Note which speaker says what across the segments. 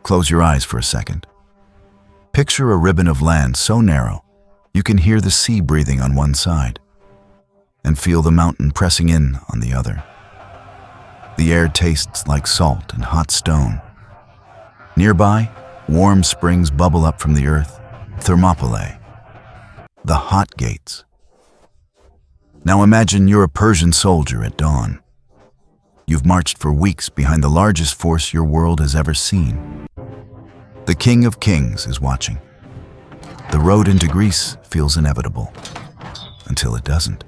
Speaker 1: Close your eyes for a second. Picture a ribbon of land so narrow you can hear the sea breathing on one side and feel the mountain pressing in on the other. The air tastes like salt and hot stone. Nearby, warm springs bubble up from the earth, Thermopylae, the hot gates. Now imagine you're a Persian soldier at dawn. You've marched for weeks behind the largest force your world has ever seen. The King of Kings is watching. The road into Greece feels inevitable, until it doesn't.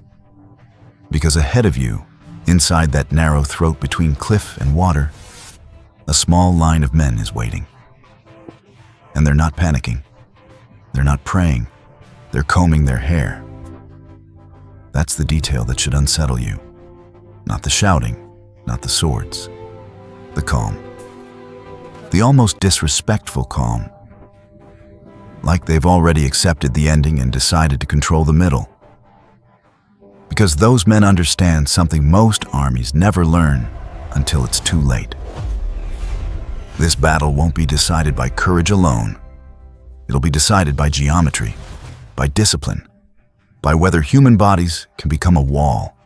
Speaker 1: Because ahead of you, inside that narrow throat between cliff and water, a small line of men is waiting. And they're not panicking. They're not praying. They're combing their hair. That's the detail that should unsettle you. Not the shouting, not the swords. The calm. The almost disrespectful calm. Like they've already accepted the ending and decided to control the middle. Because those men understand something most armies never learn until it's too late. This battle won't be decided by courage alone. It'll be decided by geometry, by discipline, by whether human bodies can become a wall.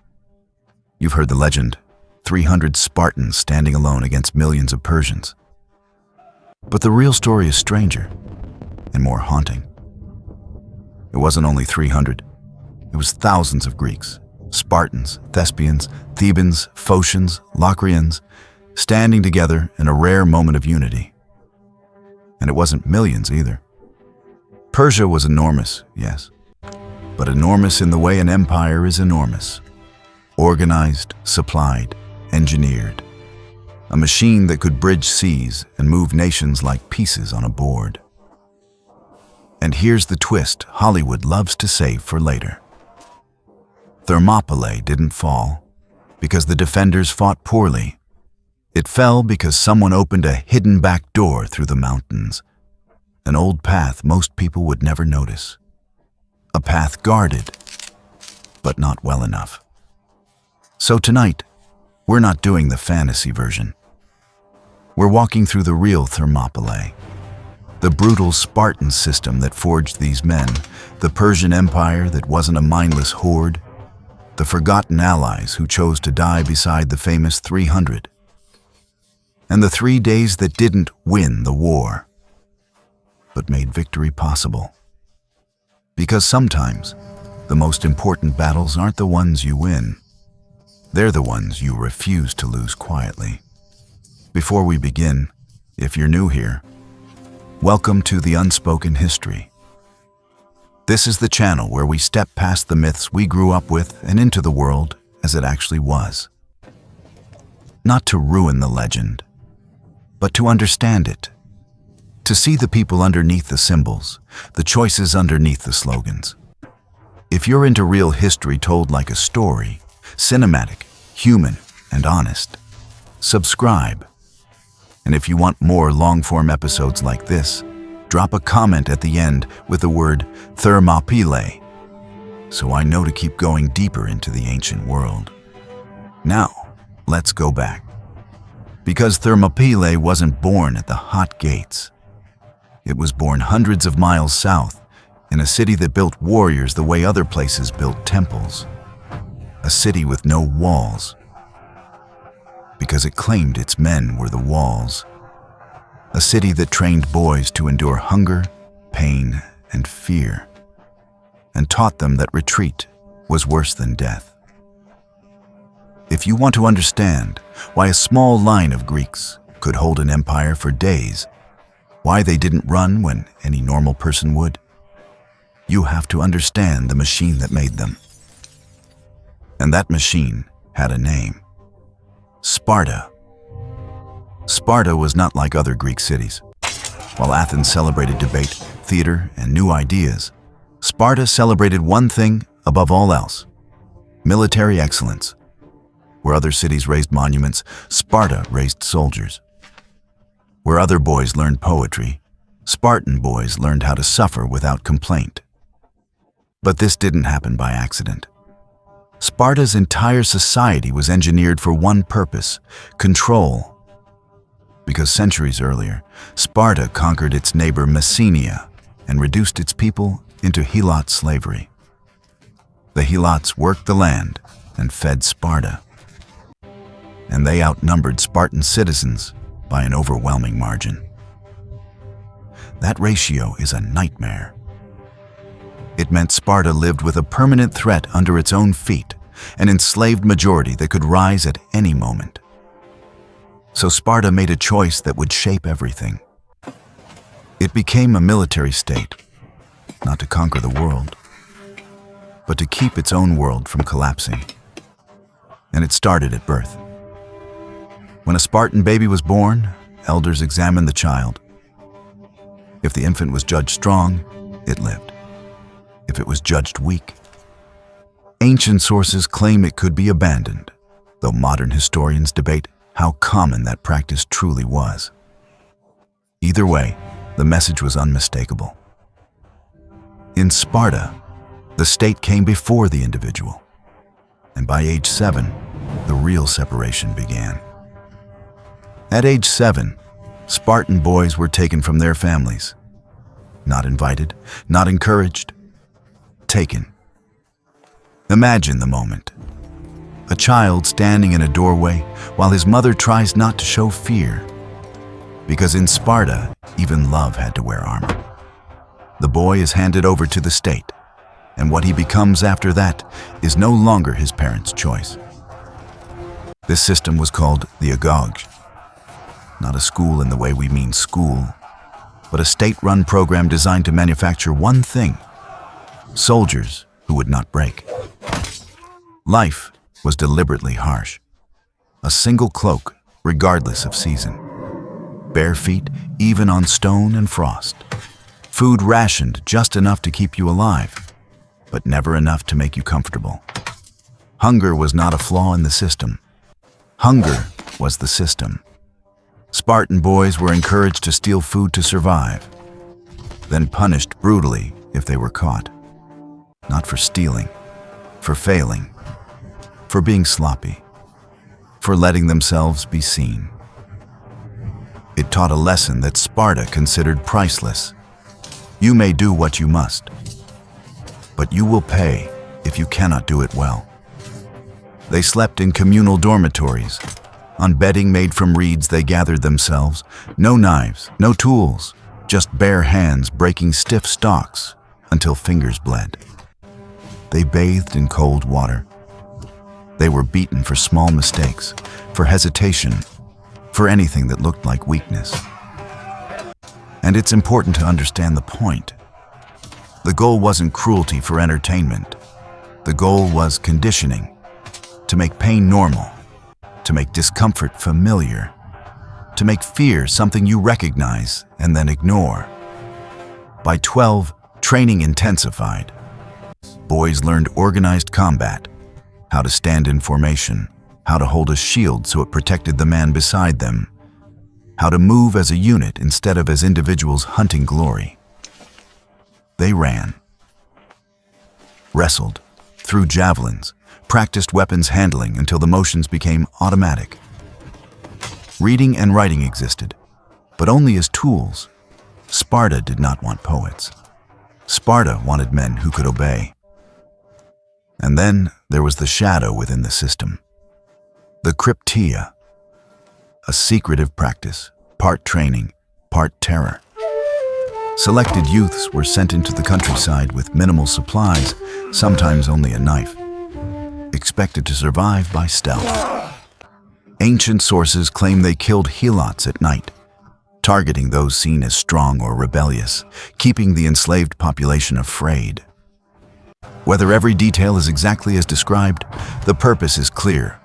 Speaker 1: You've heard the legend, 300 Spartans standing alone against millions of Persians. But the real story is stranger and more haunting. It wasn't only 300. It was thousands of Greeks, Spartans, Thespians, Thebans, Phocians, Locrians, standing together in a rare moment of unity. And it wasn't millions either. Persia was enormous, yes, but enormous in the way an empire is enormous. Organized, supplied, engineered. A machine that could bridge seas and move nations like pieces on a board. And here's the twist Hollywood loves to save for later. Thermopylae didn't fall because the defenders fought poorly. It fell because someone opened a hidden back door through the mountains. An old path most people would never notice. A path guarded, but not well enough. So tonight, we're not doing the fantasy version. We're walking through the real Thermopylae, the brutal Spartan system that forged these men, the Persian Empire that wasn't a mindless horde, the forgotten allies who chose to die beside the famous 300, and the 3 days that didn't win the war, but made victory possible. Because sometimes, the most important battles aren't the ones you win. They're the ones you refuse to lose quietly. Before we begin, if you're new here, welcome to the Unspoken History. This is the channel where we step past the myths we grew up with and into the world as it actually was. Not to ruin the legend, but to understand it. To see the people underneath the symbols, the choices underneath the slogans. If you're into real history told like a story, cinematic, human, and honest, subscribe. And if you want more long-form episodes like this, drop a comment at the end with the word Thermopylae, so I know to keep going deeper into the ancient world. Now, let's go back. Because Thermopylae wasn't born at the hot gates. It was born hundreds of miles south, in a city that built warriors the way other places built temples. A city with no walls. Because it claimed its men were the walls. A city that trained boys to endure hunger, pain, and fear, and taught them that retreat was worse than death. If you want to understand why a small line of Greeks could hold an empire for days, why they didn't run when any normal person would, you have to understand the machine that made them. And that machine had a name. Sparta. Sparta was not like other Greek cities. While Athens celebrated debate, theater, and new ideas, Sparta celebrated one thing above all else: military excellence. Where other cities raised monuments, Sparta raised soldiers. Where other boys learned poetry, Spartan boys learned how to suffer without complaint. But this didn't happen by accident. Sparta's entire society was engineered for one purpose: control. because centuries earlier, Sparta conquered its neighbor Messenia and reduced its people into helot slavery. The helots worked the land and fed Sparta, and they outnumbered Spartan citizens by an overwhelming margin. That ratio is a nightmare. It meant Sparta lived with a permanent threat under its own feet, an enslaved majority that could rise at any moment. So Sparta made a choice that would shape everything. It became a military state, not to conquer the world, but to keep its own world from collapsing. And it started at birth. When a Spartan baby was born, elders examined the child. If the infant was judged strong, it lived. If it was judged weak, ancient sources claim it could be abandoned, though modern historians debate how common that practice truly was. Either way, the message was unmistakable. In Sparta, the state came before the individual, and by age 7, the real separation began. At age 7, Spartan boys were taken from their families. Not invited, not encouraged, taken. Imagine the moment. A child standing in a doorway while his mother tries not to show fear. Because in Sparta, even love had to wear armor. The boy is handed over to the state, and what he becomes after that is no longer his parents' choice. This system was called the agog. Not a school in the way we mean school, but a state-run program designed to manufacture one thing: soldiers who would not break. Life was deliberately harsh. A single cloak, regardless of season. Bare feet, even on stone and frost. Food rationed just enough to keep you alive, but never enough to make you comfortable. Hunger was not a flaw in the system. Hunger was the system. Spartan boys were encouraged to steal food to survive, then punished brutally if they were caught. Not for stealing, for failing, for being sloppy, for letting themselves be seen. It taught a lesson that Sparta considered priceless. You may do what you must, but you will pay if you cannot do it well. They slept in communal dormitories. On bedding made from reeds they gathered themselves. No knives, no tools, just bare hands breaking stiff stalks until fingers bled. They bathed in cold water. They were beaten for small mistakes, for hesitation, for anything that looked like weakness. And it's important to understand the point. The goal wasn't cruelty for entertainment. The goal was conditioning, to make pain normal, to make discomfort familiar, to make fear something you recognize and then ignore. By 12, training intensified. Boys learned organized combat, how to stand in formation, how to hold a shield so it protected the man beside them, how to move as a unit instead of as individuals hunting glory. They ran, wrestled, threw javelins, practiced weapons handling until the motions became automatic. Reading and writing existed, but only as tools. Sparta did not want poets. Sparta wanted men who could obey. And then there was the shadow within the system. The crypteia, a secretive practice, part training, part terror. Selected youths were sent into the countryside with minimal supplies, sometimes only a knife, expected to survive by stealth. Ancient sources claim they killed helots at night, targeting those seen as strong or rebellious, keeping the enslaved population afraid. Whether every detail is exactly as described, the purpose is clear.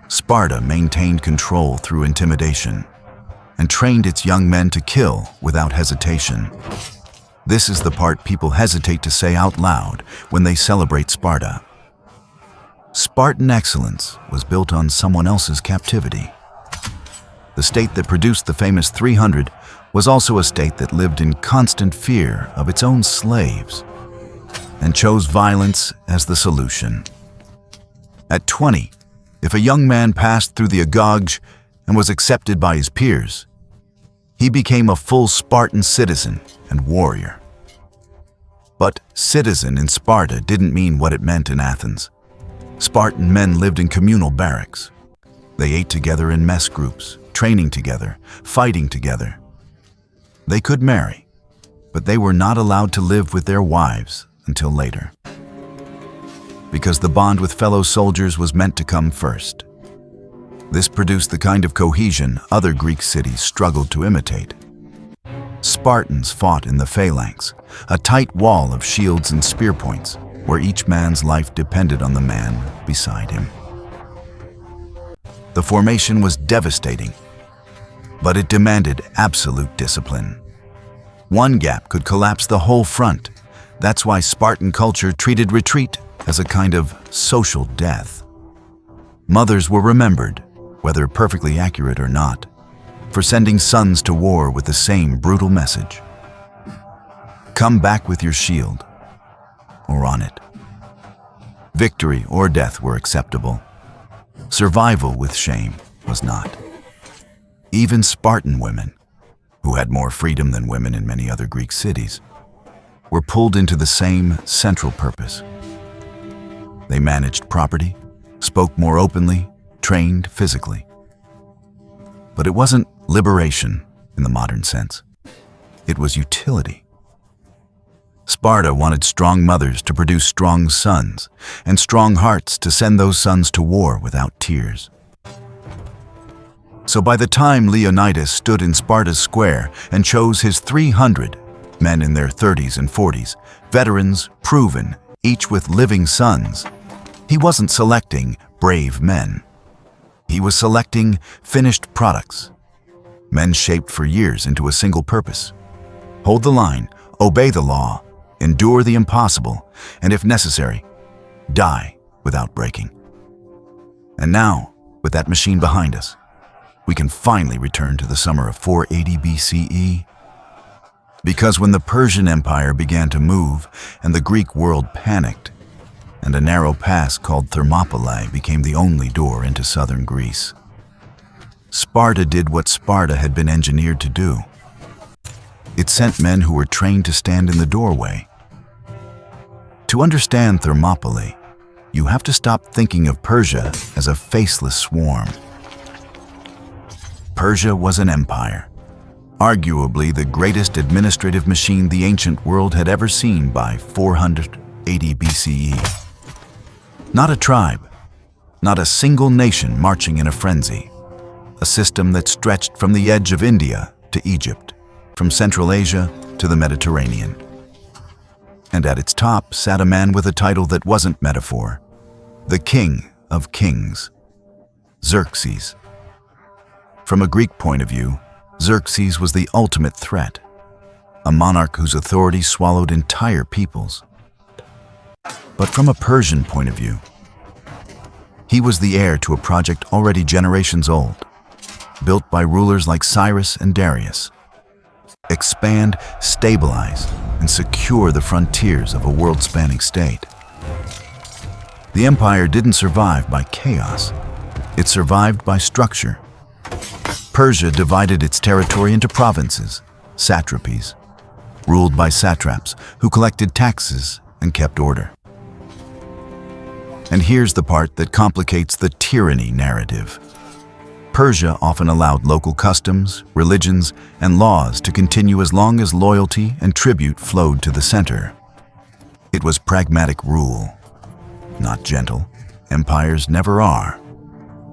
Speaker 1: Sparta maintained control through intimidation and trained its young men to kill without hesitation. This is the part people hesitate to say out loud when they celebrate Sparta. Spartan excellence was built on someone else's captivity. The state that produced the famous 300 was also a state that lived in constant fear of its own slaves and chose violence as the solution. At 20, if a young man passed through the agog, and was accepted by his peers, he became a full Spartan citizen and warrior. But citizen in Sparta didn't mean what it meant in Athens. Spartan men lived in communal barracks. They ate together in mess groups, training together, fighting together. They could marry, but they were not allowed to live with their wives until later, because the bond with fellow soldiers was meant to come first. This produced the kind of cohesion other Greek cities struggled to imitate. Spartans fought in the phalanx, a tight wall of shields and spear points, where each man's life depended on the man beside him. The formation was devastating, but it demanded absolute discipline. One gap could collapse the whole front. That's why Spartan culture treated retreat as a kind of social death. Mothers were remembered, whether perfectly accurate or not, for sending sons to war with the same brutal message. Come back with your shield, or on it. Victory or death were acceptable. Survival with shame was not. Even Spartan women, who had more freedom than women in many other Greek cities, were pulled into the same central purpose. They managed property, spoke more openly, trained physically. But it wasn't liberation in the modern sense. It was utility. Sparta wanted strong mothers to produce strong sons, and strong hearts to send those sons to war without tears. So by the time Leonidas stood in Sparta's square and chose his 300 men in their 30s and 40s, veterans, proven, each with living sons, he wasn't selecting brave men. He was selecting finished products, men shaped for years into a single purpose. Hold the line, obey the law, endure the impossible, and if necessary, die without breaking. And now, with that machine behind us, we can finally return to the summer of 480 BCE. Because when the Persian Empire began to move and the Greek world panicked, and a narrow pass called Thermopylae became the only door into southern Greece, Sparta did what Sparta had been engineered to do. It sent men who were trained to stand in the doorway. To understand Thermopylae, you have to stop thinking of Persia as a faceless swarm. Persia was an empire, arguably the greatest administrative machine the ancient world had ever seen by 480 BCE. Not a tribe, not a single nation marching in a frenzy. A system that stretched from the edge of India to Egypt, from Central Asia to the Mediterranean. And at its top sat a man with a title that wasn't metaphor, the King of Kings, Xerxes. From a Greek point of view, Xerxes was the ultimate threat, a monarch whose authority swallowed entire peoples. But from a Persian point of view, he was the heir to a project already generations old, built by rulers like Cyrus and Darius. Expand, stabilize, and secure the frontiers of a world-spanning state. The empire didn't survive by chaos. It survived by structure. Persia divided its territory into provinces, satrapies, ruled by satraps who collected taxes and kept order. And here's the part that complicates the tyranny narrative. Persia often allowed local customs, religions, and laws to continue as long as loyalty and tribute flowed to the center. It was pragmatic rule, not gentle. Empires never are,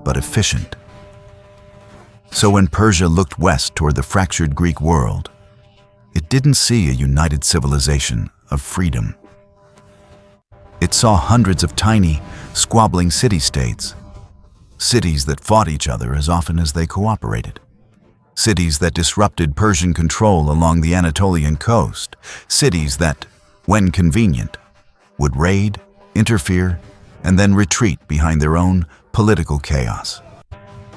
Speaker 1: but efficient. So when Persia looked west toward the fractured Greek world, it didn't see a united civilization of freedom. It saw hundreds of tiny, squabbling city-states, cities that fought each other as often as they cooperated, cities that disrupted Persian control along the Anatolian coast, cities that, when convenient, would raid, interfere, and then retreat behind their own political chaos.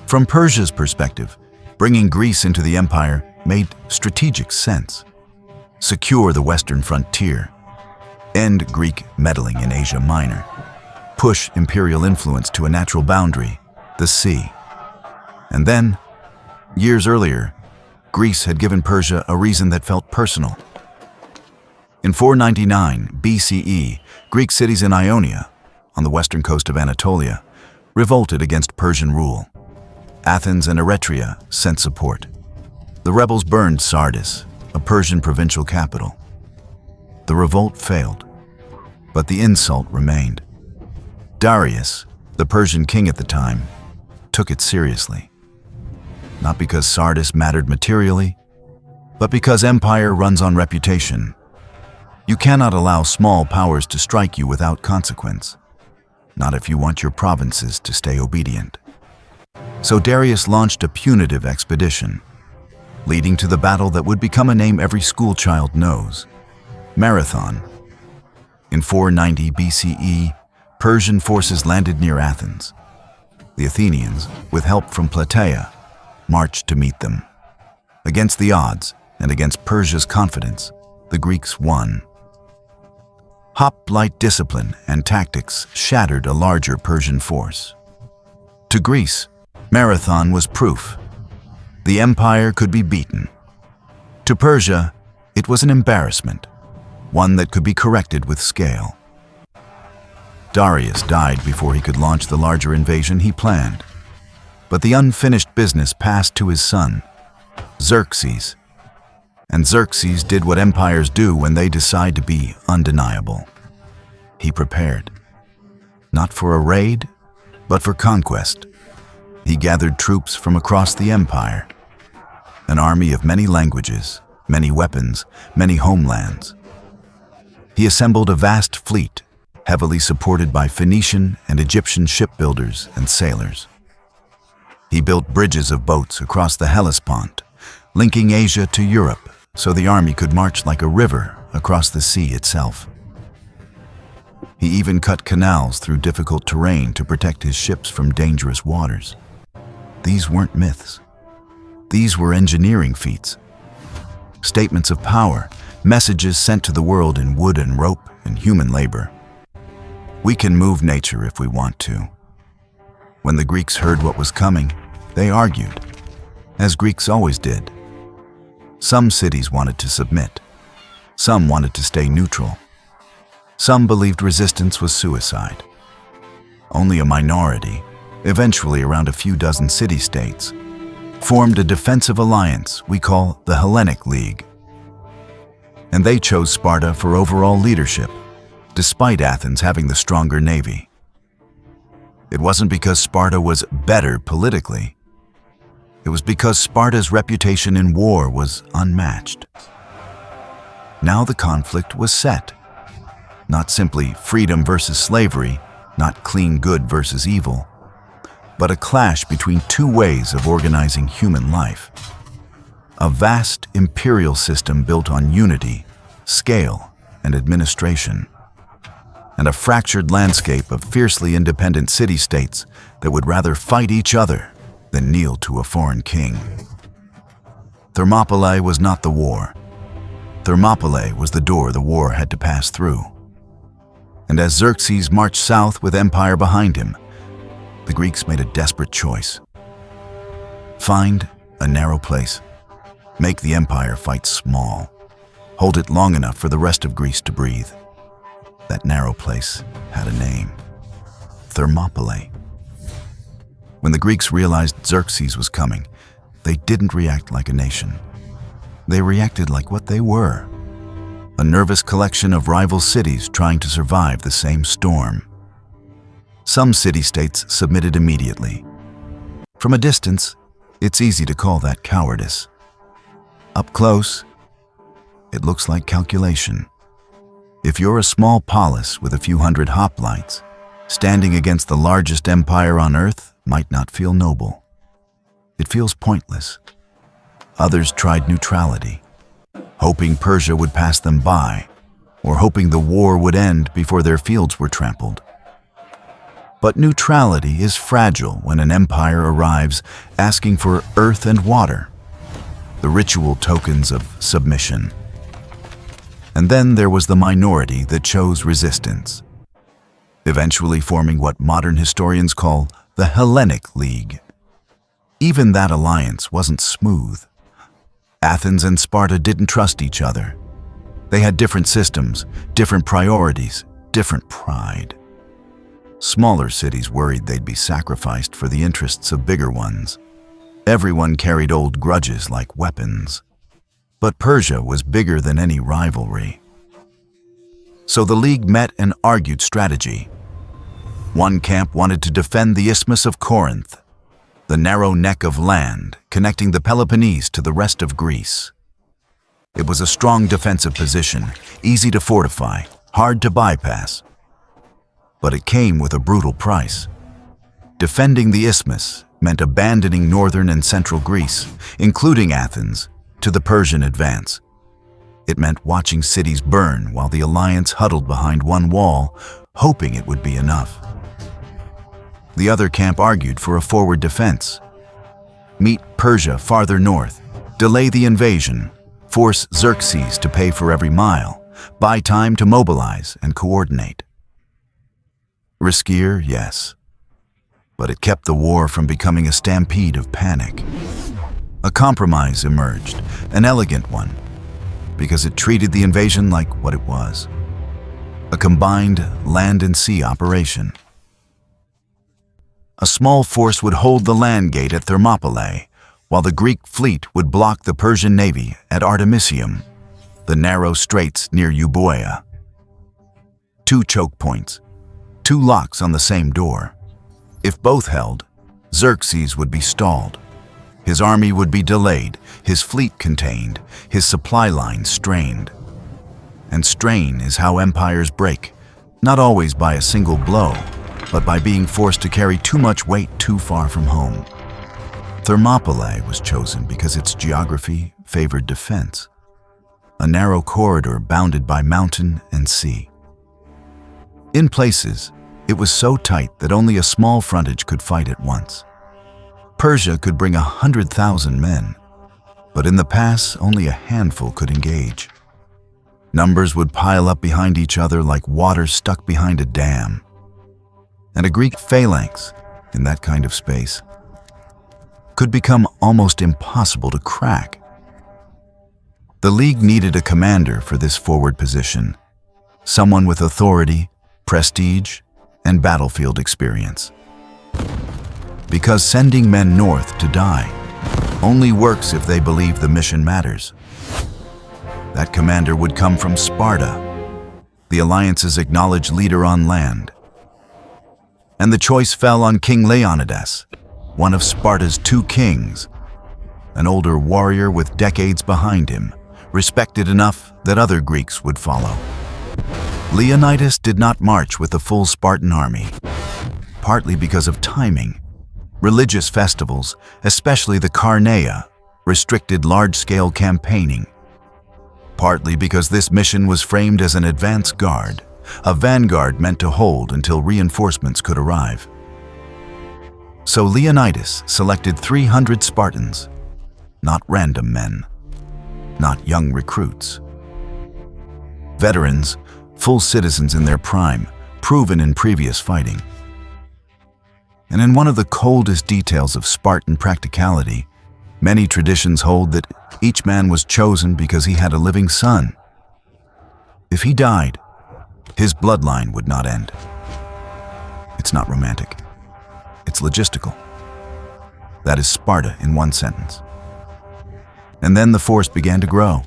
Speaker 1: From Persia's perspective, bringing Greece into the empire made strategic sense. Secure the western frontier, end Greek meddling in Asia Minor, push imperial influence to a natural boundary, the sea, and then Years earlier, Greece had given Persia a reason that felt personal. In 499 BCE, Greek cities in Ionia, on the western coast of Anatolia, revolted against Persian rule. Athens and Eretria sent support. The rebels burned Sardis, a Persian provincial capital. The revolt failed, but the insult remained. Darius, the Persian king at the time, took it seriously. Not because Sardis mattered materially, but because empire runs on reputation. You cannot allow small powers to strike you without consequence, not if you want your provinces to stay obedient. So Darius launched a punitive expedition, leading to the battle that would become a name every schoolchild knows: Marathon. In 490 BCE, Persian forces landed near Athens. The Athenians, with help from Plataea, marched to meet them. Against the odds and against Persia's confidence, the Greeks won. Hoplite discipline and tactics shattered a larger Persian force. To Greece, Marathon was proof. The empire could be beaten. To Persia, it was an embarrassment, one that could be corrected with scale. Darius died before he could launch the larger invasion he planned. But the unfinished business passed to his son, Xerxes. And Xerxes did what empires do when they decide to be undeniable. He prepared, not for a raid, but for conquest. He gathered troops from across the empire, an army of many languages, many weapons, many homelands. He assembled a vast fleet, heavily supported by Phoenician and Egyptian shipbuilders and sailors. He built bridges of boats across the Hellespont, linking Asia to Europe so the army could march like a river across the sea itself. He even cut canals through difficult terrain to protect his ships from dangerous waters. These weren't myths. These were engineering feats. Statements of power, messages sent to the world in wood and rope and human labor. We can move nature if we want to. When the Greeks heard what was coming, they argued, as Greeks always did. Some cities wanted to submit. Some wanted to stay neutral. Some believed resistance was suicide. Only a minority, eventually around a few dozen city-states, formed a defensive alliance we call the Hellenic League. And they chose Sparta for overall leadership, despite Athens having the stronger navy. It wasn't because Sparta was better politically. It was because Sparta's reputation in war was unmatched. Now the conflict was set. Not simply freedom versus slavery, not clean good versus evil, but a clash between two ways of organizing human life. A vast imperial system built on unity, scale, and administration, and a fractured landscape of fiercely independent city-states that would rather fight each other than kneel to a foreign king. Thermopylae was not the war. Thermopylae was the door the war had to pass through. And as Xerxes marched south with empire behind him, the Greeks made a desperate choice. Find a narrow place. Make the empire fight small. Hold it long enough for the rest of Greece to breathe. That narrow place had a name: Thermopylae. When the Greeks realized Xerxes was coming, they didn't react like a nation. They reacted like what they were: a nervous collection of rival cities trying to survive the same storm. Some city-states submitted immediately. From a distance, it's easy to call that cowardice. Up close, it looks like calculation. If you're a small polis with a few hundred hoplites, standing against the largest empire on earth might not feel noble. It feels pointless. Others tried neutrality, hoping Persia would pass them by, or hoping the war would end before their fields were trampled. But neutrality is fragile when an empire arrives asking for earth and water, the ritual tokens of submission. And then there was the minority that chose resistance, eventually forming what modern historians call the Hellenic League. Even that alliance wasn't smooth. Athens and Sparta didn't trust each other. They had different systems, different priorities, different pride. Smaller cities worried they'd be sacrificed for the interests of bigger ones. Everyone carried old grudges like weapons. But Persia was bigger than any rivalry. So the League met and argued strategy. One camp wanted to defend the Isthmus of Corinth, the narrow neck of land connecting the Peloponnese to the rest of Greece. It was a strong defensive position, easy to fortify, hard to bypass. But it came with a brutal price. Defending the Isthmus meant abandoning northern and central Greece, including Athens, to the Persian advance. It meant watching cities burn while the alliance huddled behind one wall, hoping it would be enough. The other camp argued for a forward defense. Meet Persia farther north, delay the invasion, force Xerxes to pay for every mile, buy time to mobilize and coordinate. Riskier, yes, but it kept the war from becoming a stampede of panic. A compromise emerged, an elegant one, because it treated the invasion like what it was: a combined land and sea operation. A small force would hold the land gate at Thermopylae, while the Greek fleet would block the Persian navy at Artemisium, the narrow straits near Euboea. 2 choke points, 2 locks on the same door. If both held, Xerxes would be stalled. His army would be delayed, his fleet contained, his supply lines strained. And strain is how empires break, not always by a single blow, but by being forced to carry too much weight too far from home. Thermopylae was chosen because its geography favored defense, a narrow corridor bounded by mountain and sea. In places, it was so tight that only a small frontage could fight at once. Persia could bring 100,000 men, but in the pass only a handful could engage. Numbers would pile up behind each other like water stuck behind a dam. And a Greek phalanx, in that kind of space, could become almost impossible to crack. The League needed a commander for this forward position, someone with authority, prestige, and battlefield experience. Because sending men north to die only works if they believe the mission matters. That commander would come from Sparta, the alliance's acknowledged leader on land. And the choice fell on King Leonidas, one of Sparta's 2 kings, an older warrior with decades behind him, respected enough that other Greeks would follow. Leonidas did not march with the full Spartan army, partly because of timing. Religious festivals, especially the Carneia, restricted large-scale campaigning. Partly because this mission was framed as an advance guard, a vanguard meant to hold until reinforcements could arrive. So Leonidas selected 300 Spartans, not random men, not young recruits. Veterans, full citizens in their prime, proven in previous fighting. And in one of the coldest details of Spartan practicality, many traditions hold that each man was chosen because he had a living son. If he died, his bloodline would not end. It's not romantic. It's logistical. That is Sparta in one sentence. And then the force began to grow.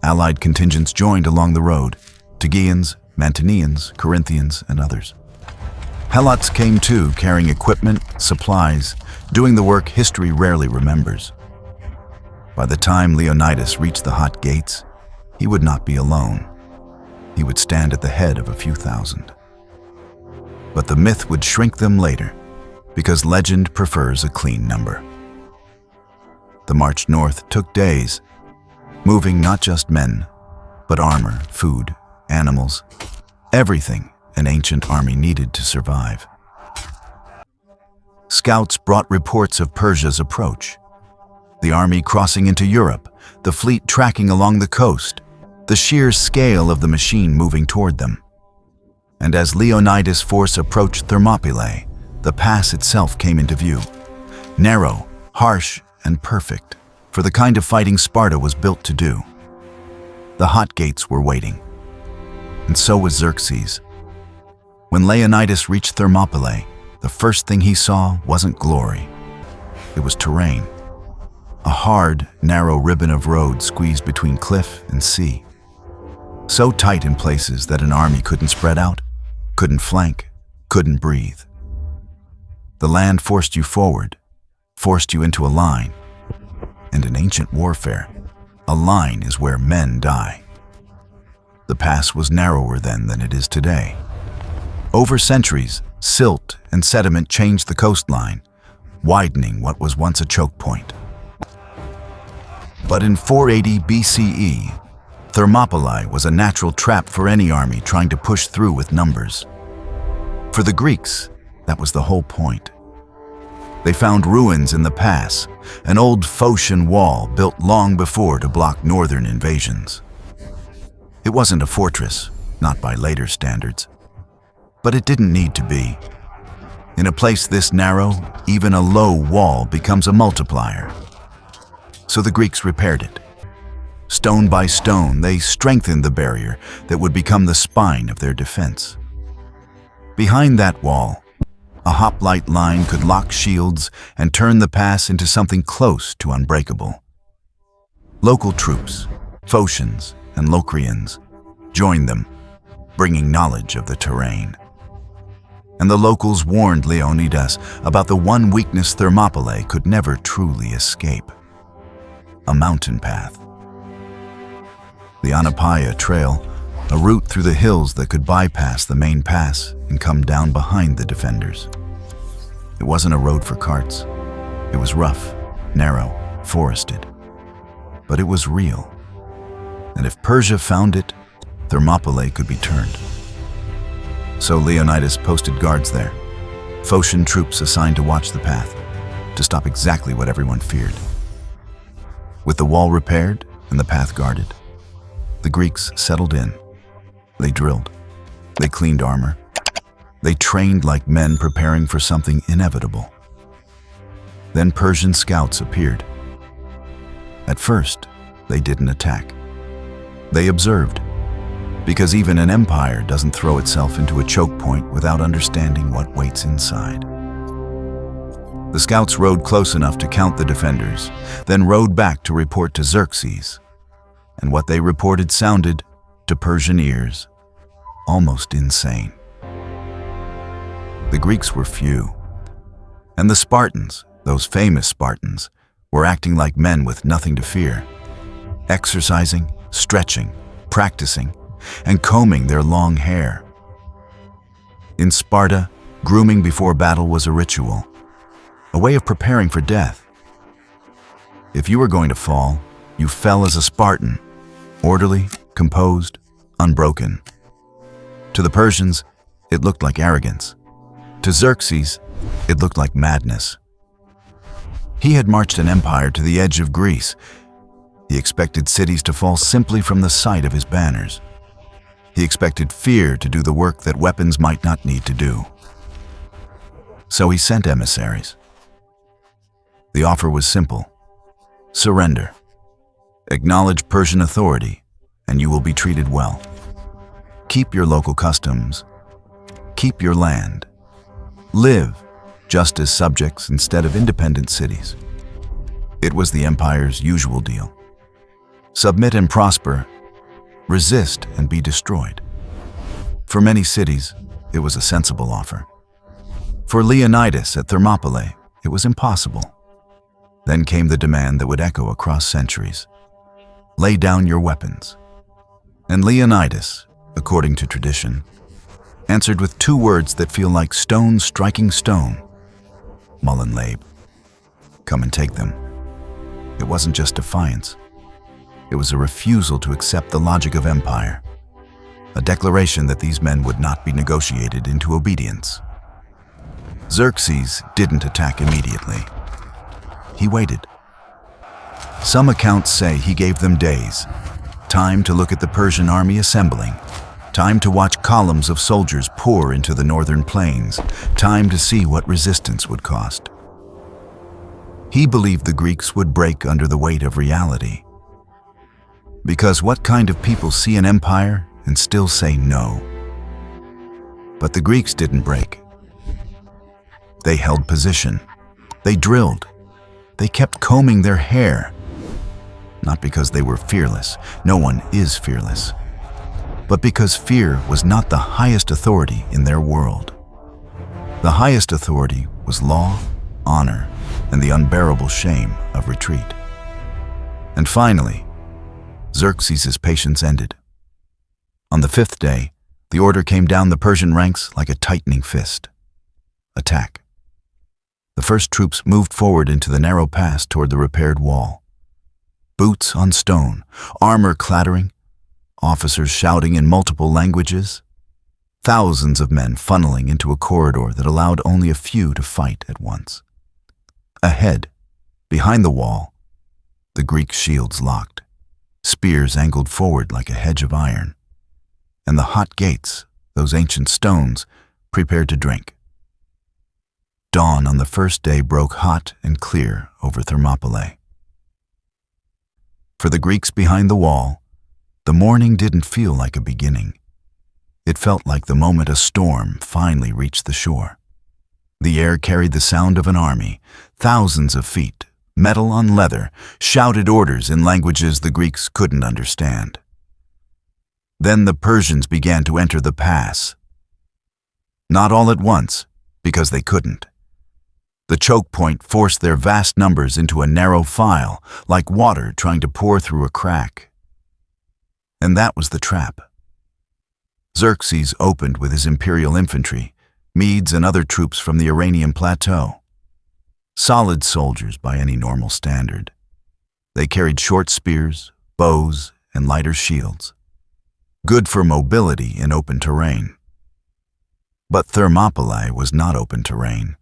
Speaker 1: Allied contingents joined along the road: Tegeans, Mantineans, Corinthians, and others. Helots came too, carrying equipment, supplies, doing the work history rarely remembers. By the time Leonidas reached the hot gates, he would not be alone. He would stand at the head of a few thousand. But the myth would shrink them later, because legend prefers a clean number. The march north took days, moving not just men, but armor, food, animals, everything an ancient army needed to survive. Scouts brought reports of Persia's approach. The army crossing into Europe, the fleet tracking along the coast, the sheer scale of the machine moving toward them. And as Leonidas' force approached Thermopylae, the pass itself came into view. narrow, harsh, and perfect for the kind of fighting Sparta was built to do. The hot gates were waiting, and so was Xerxes. When Leonidas reached Thermopylae, the first thing he saw wasn't glory. It was terrain. A hard, narrow ribbon of road squeezed between cliff and sea. So tight in places that an army couldn't spread out, couldn't flank, couldn't breathe. The land forced you forward, forced you into a line. And in ancient warfare, a line is where men die. The pass was narrower then than it is today. Over centuries, silt and sediment changed the coastline, widening what was once a choke point. But in 480 BCE, Thermopylae was a natural trap for any army trying to push through with numbers. For the Greeks, that was the whole point. They found ruins in the pass, an old Phocian wall built long before to block northern invasions. It wasn't a fortress, not by later standards, but it didn't need to be. In a place this narrow, even a low wall becomes a multiplier. So the Greeks repaired it. Stone by stone, they strengthened the barrier that would become the spine of their defense. Behind that wall, a hoplite line could lock shields and turn the pass into something close to unbreakable. Local troops, Phocians and Locrians, joined them, bringing knowledge of the terrain. And the locals warned Leonidas about the one weakness Thermopylae could never truly escape: a mountain path. The Anopaia trail, a route through the hills that could bypass the main pass and come down behind the defenders. It wasn't a road for carts. It was rough, narrow, forested. But it was real. And if Persia found it, Thermopylae could be turned. So Leonidas posted guards there, Phocian troops assigned to watch the path, to stop exactly what everyone feared. With the wall repaired and the path guarded, the Greeks settled in. They drilled. They cleaned armor. They trained like men preparing for something inevitable. Then Persian scouts appeared. At first, they didn't attack. They observed, because even an empire doesn't throw itself into a choke point without understanding what waits inside. The scouts rode close enough to count the defenders, then rode back to report to Xerxes. And what they reported sounded, to Persian ears, almost insane. The Greeks were few, and the Spartans, those famous Spartans, were acting like men with nothing to fear, exercising, stretching, practicing, and combing their long hair. In Sparta, grooming before battle was a ritual, a way of preparing for death. If you were going to fall, you fell as a Spartan, orderly, composed, unbroken. To the Persians, it looked like arrogance. To Xerxes, it looked like madness. He had marched an empire to the edge of Greece. He expected cities to fall simply from the sight of his banners. He expected fear to do the work that weapons might not need to do. So he sent emissaries. The offer was simple: surrender. Acknowledge Persian authority, and you will be treated well. Keep your local customs. Keep your land. Live just as subjects instead of independent cities. It was the empire's usual deal. Submit and prosper. Resist and be destroyed. For many cities, it was a sensible offer. For Leonidas at Thermopylae, it was impossible. Then came the demand that would echo across centuries: lay down your weapons. And Leonidas, according to tradition, answered with two words that feel like stone striking stone: Mullen Labe. Come and take them. It wasn't just defiance. It was a refusal to accept the logic of empire, a declaration that these men would not be negotiated into obedience. Xerxes didn't attack immediately. He waited. Some accounts say he gave them days, time to look at the Persian army assembling, time to watch columns of soldiers pour into the northern plains, time to see what resistance would cost. He believed the Greeks would break under the weight of reality. Because what kind of people see an empire and still say no? But the Greeks didn't break. They held position. They drilled. They kept combing their hair. Not because they were fearless. No one is fearless. But because fear was not the highest authority in their world. The highest authority was law, honor, and the unbearable shame of retreat. And finally, Xerxes' patience ended. On the 5th day, the order came down the Persian ranks like a tightening fist. Attack. The first troops moved forward into the narrow pass toward the repaired wall. Boots on stone, armor clattering, officers shouting in multiple languages, thousands of men funneling into a corridor that allowed only a few to fight at once. Ahead, behind the wall, the Greek shields locked. Spears angled forward like a hedge of iron, and the hot gates, those ancient stones, prepared to drink. Dawn on the first day broke hot and clear over Thermopylae. For the Greeks behind the wall, the morning didn't feel like a beginning. It felt like the moment a storm finally reached the shore. The air carried the sound of an army, thousands of feet, metal on leather, shouted orders in languages the Greeks couldn't understand. Then the Persians began to enter the pass. Not all at once, because they couldn't. The choke point forced their vast numbers into a narrow file, like water trying to pour through a crack. And that was the trap. Xerxes opened with his imperial infantry, Medes and other troops from the Iranian plateau. Solid soldiers by any normal standard. They carried short spears, bows, and lighter shields. Good for mobility in open terrain. But Thermopylae was not open terrain.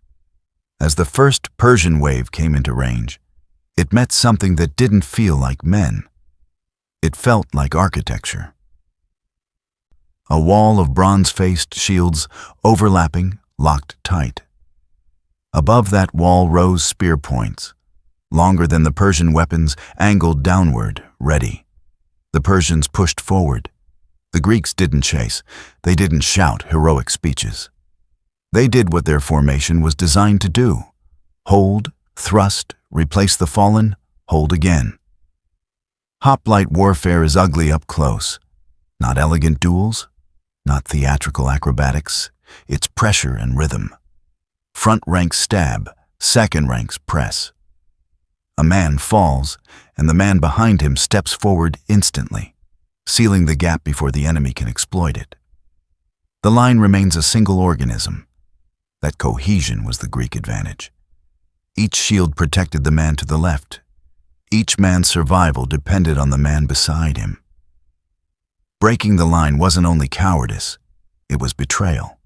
Speaker 1: As the first Persian wave came into range, it met something that didn't feel like men. It felt like architecture. A wall of bronze-faced shields, overlapping, locked tight. Above that wall rose spear points, longer than the Persian weapons, angled downward, ready. The Persians pushed forward. The Greeks didn't chase. They didn't shout heroic speeches. They did what their formation was designed to do. Hold, thrust, replace the fallen, hold again. Hoplite warfare is ugly up close. Not elegant duels, not theatrical acrobatics. It's pressure and rhythm. Front ranks stab, second ranks press. A man falls, and the man behind him steps forward instantly, sealing the gap before the enemy can exploit it. The line remains a single organism. That cohesion was the Greek advantage. Each shield protected the man to the left. Each man's survival depended on the man beside him. Breaking the line wasn't only cowardice, it was betrayal.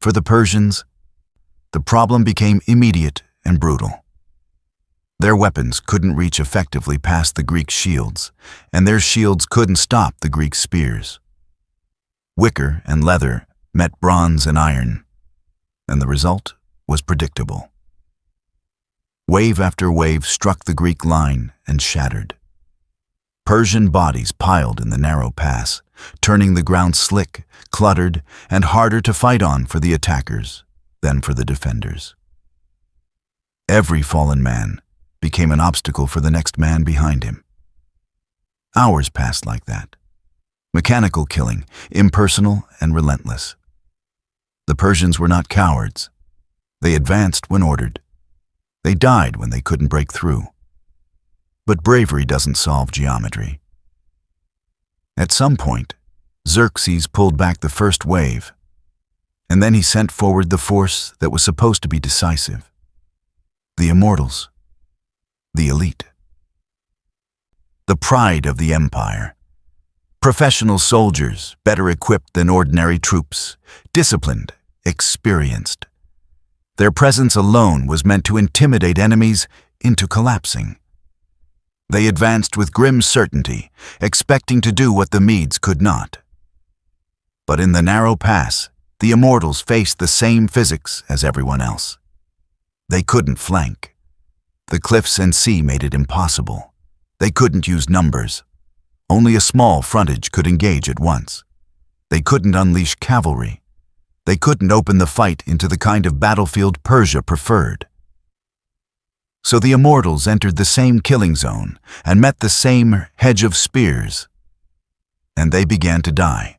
Speaker 1: For the Persians, the problem became immediate and brutal. Their weapons couldn't reach effectively past the Greek shields, and their shields couldn't stop the Greek spears. Wicker and leather met bronze and iron, and the result was predictable. Wave after wave struck the Greek line and shattered. Persian bodies piled in the narrow pass, turning the ground slick, cluttered, and harder to fight on for the attackers than for the defenders. Every fallen man became an obstacle for the next man behind him. Hours passed like that. Mechanical killing, impersonal and relentless. The Persians were not cowards. They advanced when ordered. They died when they couldn't break through. But bravery doesn't solve geometry. At some point, Xerxes pulled back the first wave, and then he sent forward the force that was supposed to be decisive. The Immortals. The elite. The pride of the empire. Professional soldiers, better equipped than ordinary troops, disciplined, experienced. Their presence alone was meant to intimidate enemies into collapsing. They advanced with grim certainty, expecting to do what the Medes could not. But in the narrow pass, the Immortals faced the same physics as everyone else. They couldn't flank. The cliffs and sea made it impossible. They couldn't use numbers. Only a small frontage could engage at once. They couldn't unleash cavalry. They couldn't open the fight into the kind of battlefield Persia preferred. So the Immortals entered the same killing zone and met the same hedge of spears. And they began to die.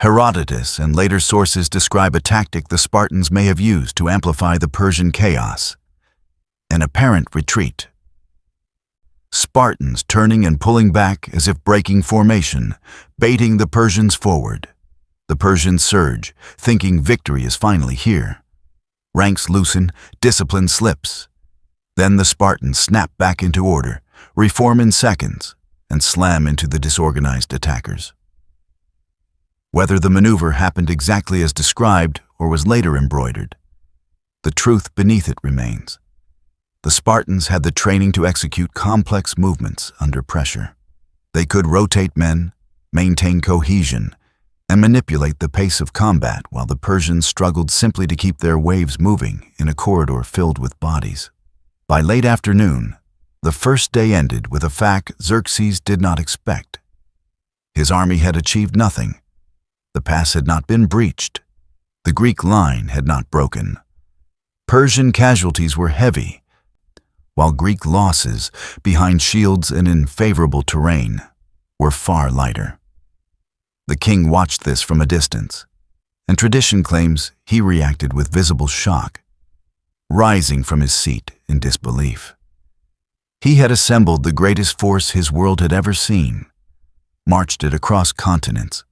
Speaker 1: Herodotus and later sources describe a tactic the Spartans may have used to amplify the Persian chaos: an apparent retreat. Spartans turning and pulling back as if breaking formation, baiting the Persians forward. The Persians surge, thinking victory is finally here. Ranks loosen, discipline slips. Then the Spartans snap back into order, reform in seconds, and slam into the disorganized attackers. Whether the maneuver happened exactly as described or was later embroidered, the truth beneath it remains. The Spartans had the training to execute complex movements under pressure. They could rotate men, maintain cohesion, and manipulate the pace of combat while the Persians struggled simply to keep their waves moving in a corridor filled with bodies. By late afternoon, the first day ended with a fact Xerxes did not expect. His army had achieved nothing. The pass had not been breached. The Greek line had not broken. Persian casualties were heavy, while Greek losses behind shields and in favorable terrain were far lighter. The king watched this from a distance, and tradition claims he reacted with visible shock, rising from his seat in disbelief. He had assembled the greatest force his world had ever seen, marched it across continents,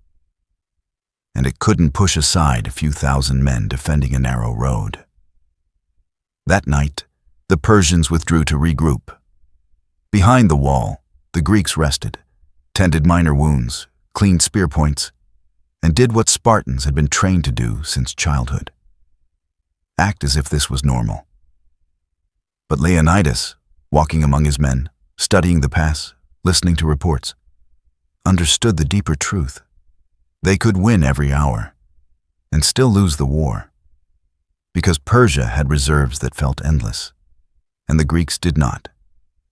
Speaker 1: and it couldn't push aside a few thousand men defending a narrow road. That night, the Persians withdrew to regroup. Behind the wall, the Greeks rested, tended minor wounds, cleaned spear points, and did what Spartans had been trained to do since childhood: act as if this was normal. But Leonidas, walking among his men, studying the pass, listening to reports, understood the deeper truth. They could win every hour and still lose the war, because Persia had reserves that felt endless, and the Greeks did not.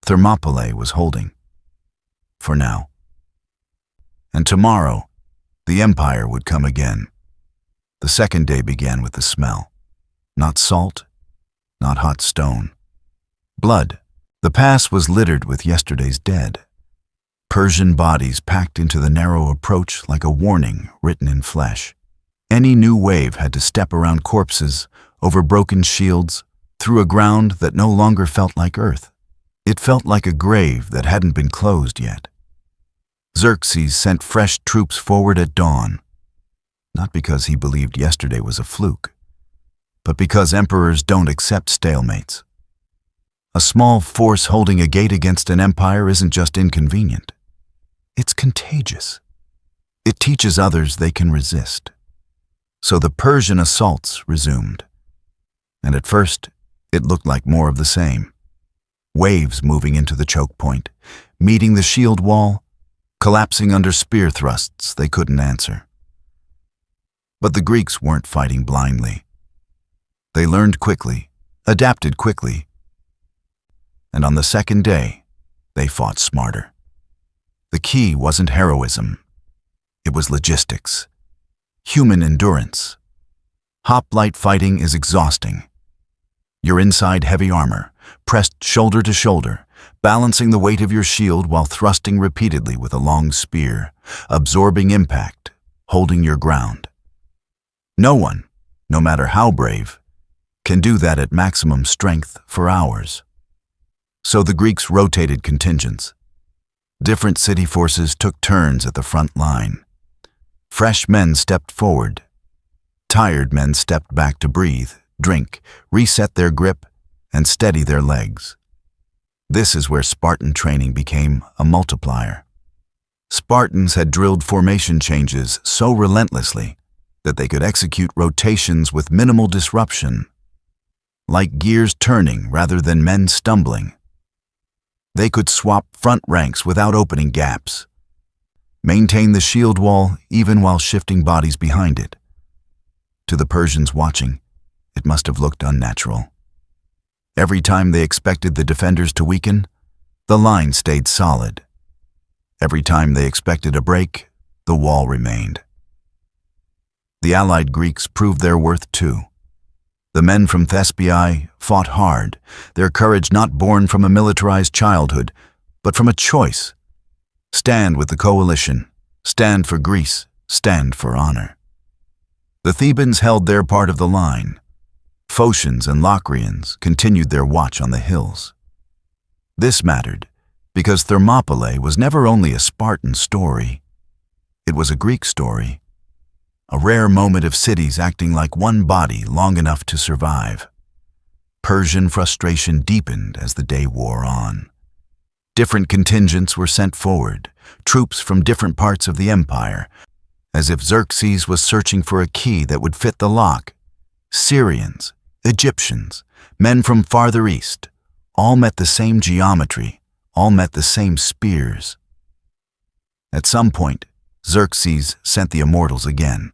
Speaker 1: Thermopylae was holding, for now. And tomorrow, the empire would come again. The second day began with the smell. Not salt, not hot stone. Blood. The pass was littered with yesterday's dead. Persian bodies packed into the narrow approach like a warning written in flesh. Any new wave had to step around corpses, over broken shields, through a ground that no longer felt like earth. It felt like a grave that hadn't been closed yet. Xerxes sent fresh troops forward at dawn, not because he believed yesterday was a fluke, but because emperors don't accept stalemates. A small force holding a gate against an empire isn't just inconvenient. It's contagious. It teaches others they can resist. So the Persian assaults resumed. And at first, it looked like more of the same. Waves moving into the choke point, meeting the shield wall, collapsing under spear thrusts they couldn't answer. But the Greeks weren't fighting blindly. They learned quickly, adapted quickly, and on the second day, they fought smarter. The key wasn't heroism. It was logistics, human endurance. Hoplite fighting is exhausting. You're inside heavy armor, pressed shoulder to shoulder, balancing the weight of your shield while thrusting repeatedly with a long spear, absorbing impact, holding your ground. No one, no matter how brave, can do that at maximum strength for hours. So the Greeks rotated contingents. Different city forces took turns at the front line. Fresh men stepped forward. Tired men stepped back to breathe, drink, reset their grip, and steady their legs. This is where Spartan training became a multiplier. Spartans had drilled formation changes so relentlessly that they could execute rotations with minimal disruption, like gears turning rather than men stumbling. They could swap front ranks without opening gaps, maintain the shield wall even while shifting bodies behind it. To the Persians watching, it must have looked unnatural. Every time they expected the defenders to weaken, the line stayed solid. Every time they expected a break, the wall remained. The allied Greeks proved their worth too. The men from Thespiae fought hard, their courage not born from a militarized childhood, but from a choice. Stand with the coalition, stand for Greece, stand for honor. The Thebans held their part of the line. Phocians and Locrians continued their watch on the hills. This mattered because Thermopylae was never only a Spartan story, it was a Greek story. A rare moment of cities acting like one body long enough to survive. Persian frustration deepened as the day wore on. Different contingents were sent forward, troops from different parts of the empire, as if Xerxes was searching for a key that would fit the lock. Syrians, Egyptians, men from farther east, all met the same geometry, all met the same spears. At some point, Xerxes sent the Immortals again.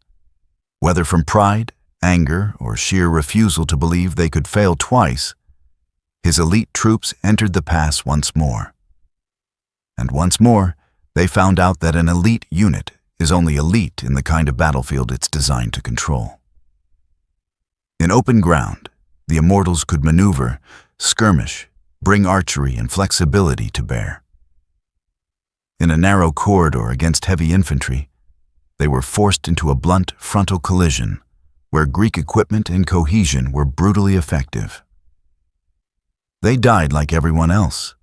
Speaker 1: Whether from pride, anger, or sheer refusal to believe they could fail twice, his elite troops entered the pass once more. And once more, they found out that an elite unit is only elite in the kind of battlefield it's designed to control. In open ground, the Immortals could maneuver, skirmish, bring archery and flexibility to bear. In a narrow corridor against heavy infantry, they were forced into a blunt frontal collision where Greek equipment and cohesion were brutally effective. They died like everyone else.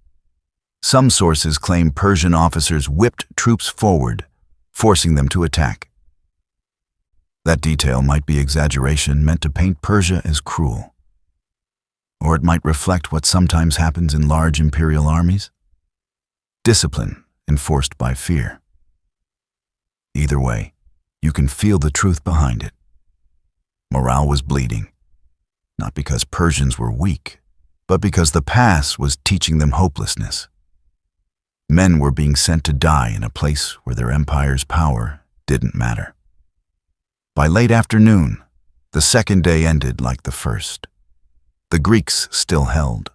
Speaker 1: Some sources claim Persian officers whipped troops forward, forcing them to attack. That detail might be exaggeration meant to paint Persia as cruel. Or it might reflect what sometimes happens in large imperial armies: discipline enforced by fear. Either way, you can feel the truth behind it. Morale was bleeding, not because Persians were weak, but because the pass was teaching them hopelessness. Men were being sent to die in a place where their empire's power didn't matter. By late afternoon, the second day ended like the first. The Greeks still held.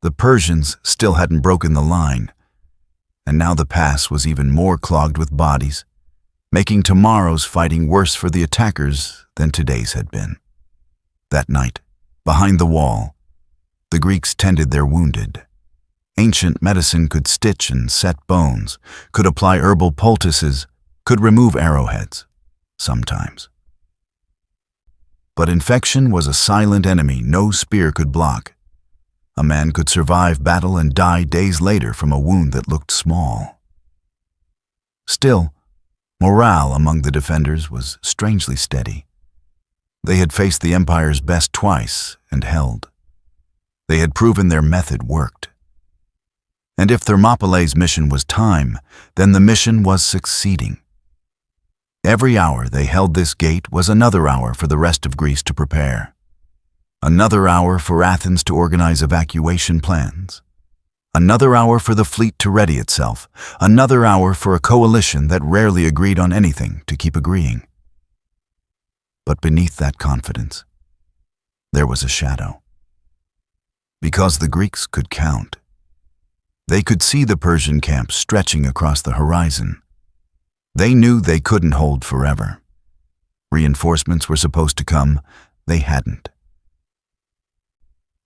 Speaker 1: The Persians still hadn't broken the line, and now the pass was even more clogged with bodies, making tomorrow's fighting worse for the attackers than today's had been. That night, behind the wall, the Greeks tended their wounded. Ancient medicine could stitch and set bones, could apply herbal poultices, could remove arrowheads, sometimes. But infection was a silent enemy no spear could block. A man could survive battle and die days later from a wound that looked small. Still, morale among the defenders was strangely steady. They had faced the empire's best twice and held. They had proven their method worked. And if Thermopylae's mission was time, then the mission was succeeding. Every hour they held this gate was another hour for the rest of Greece to prepare. Another hour for Athens to organize evacuation plans. Another hour for the fleet to ready itself. Another hour for a coalition that rarely agreed on anything to keep agreeing. But beneath that confidence, there was a shadow. Because the Greeks could count. They could see the Persian camp stretching across the horizon. They knew they couldn't hold forever. Reinforcements were supposed to come, they hadn't.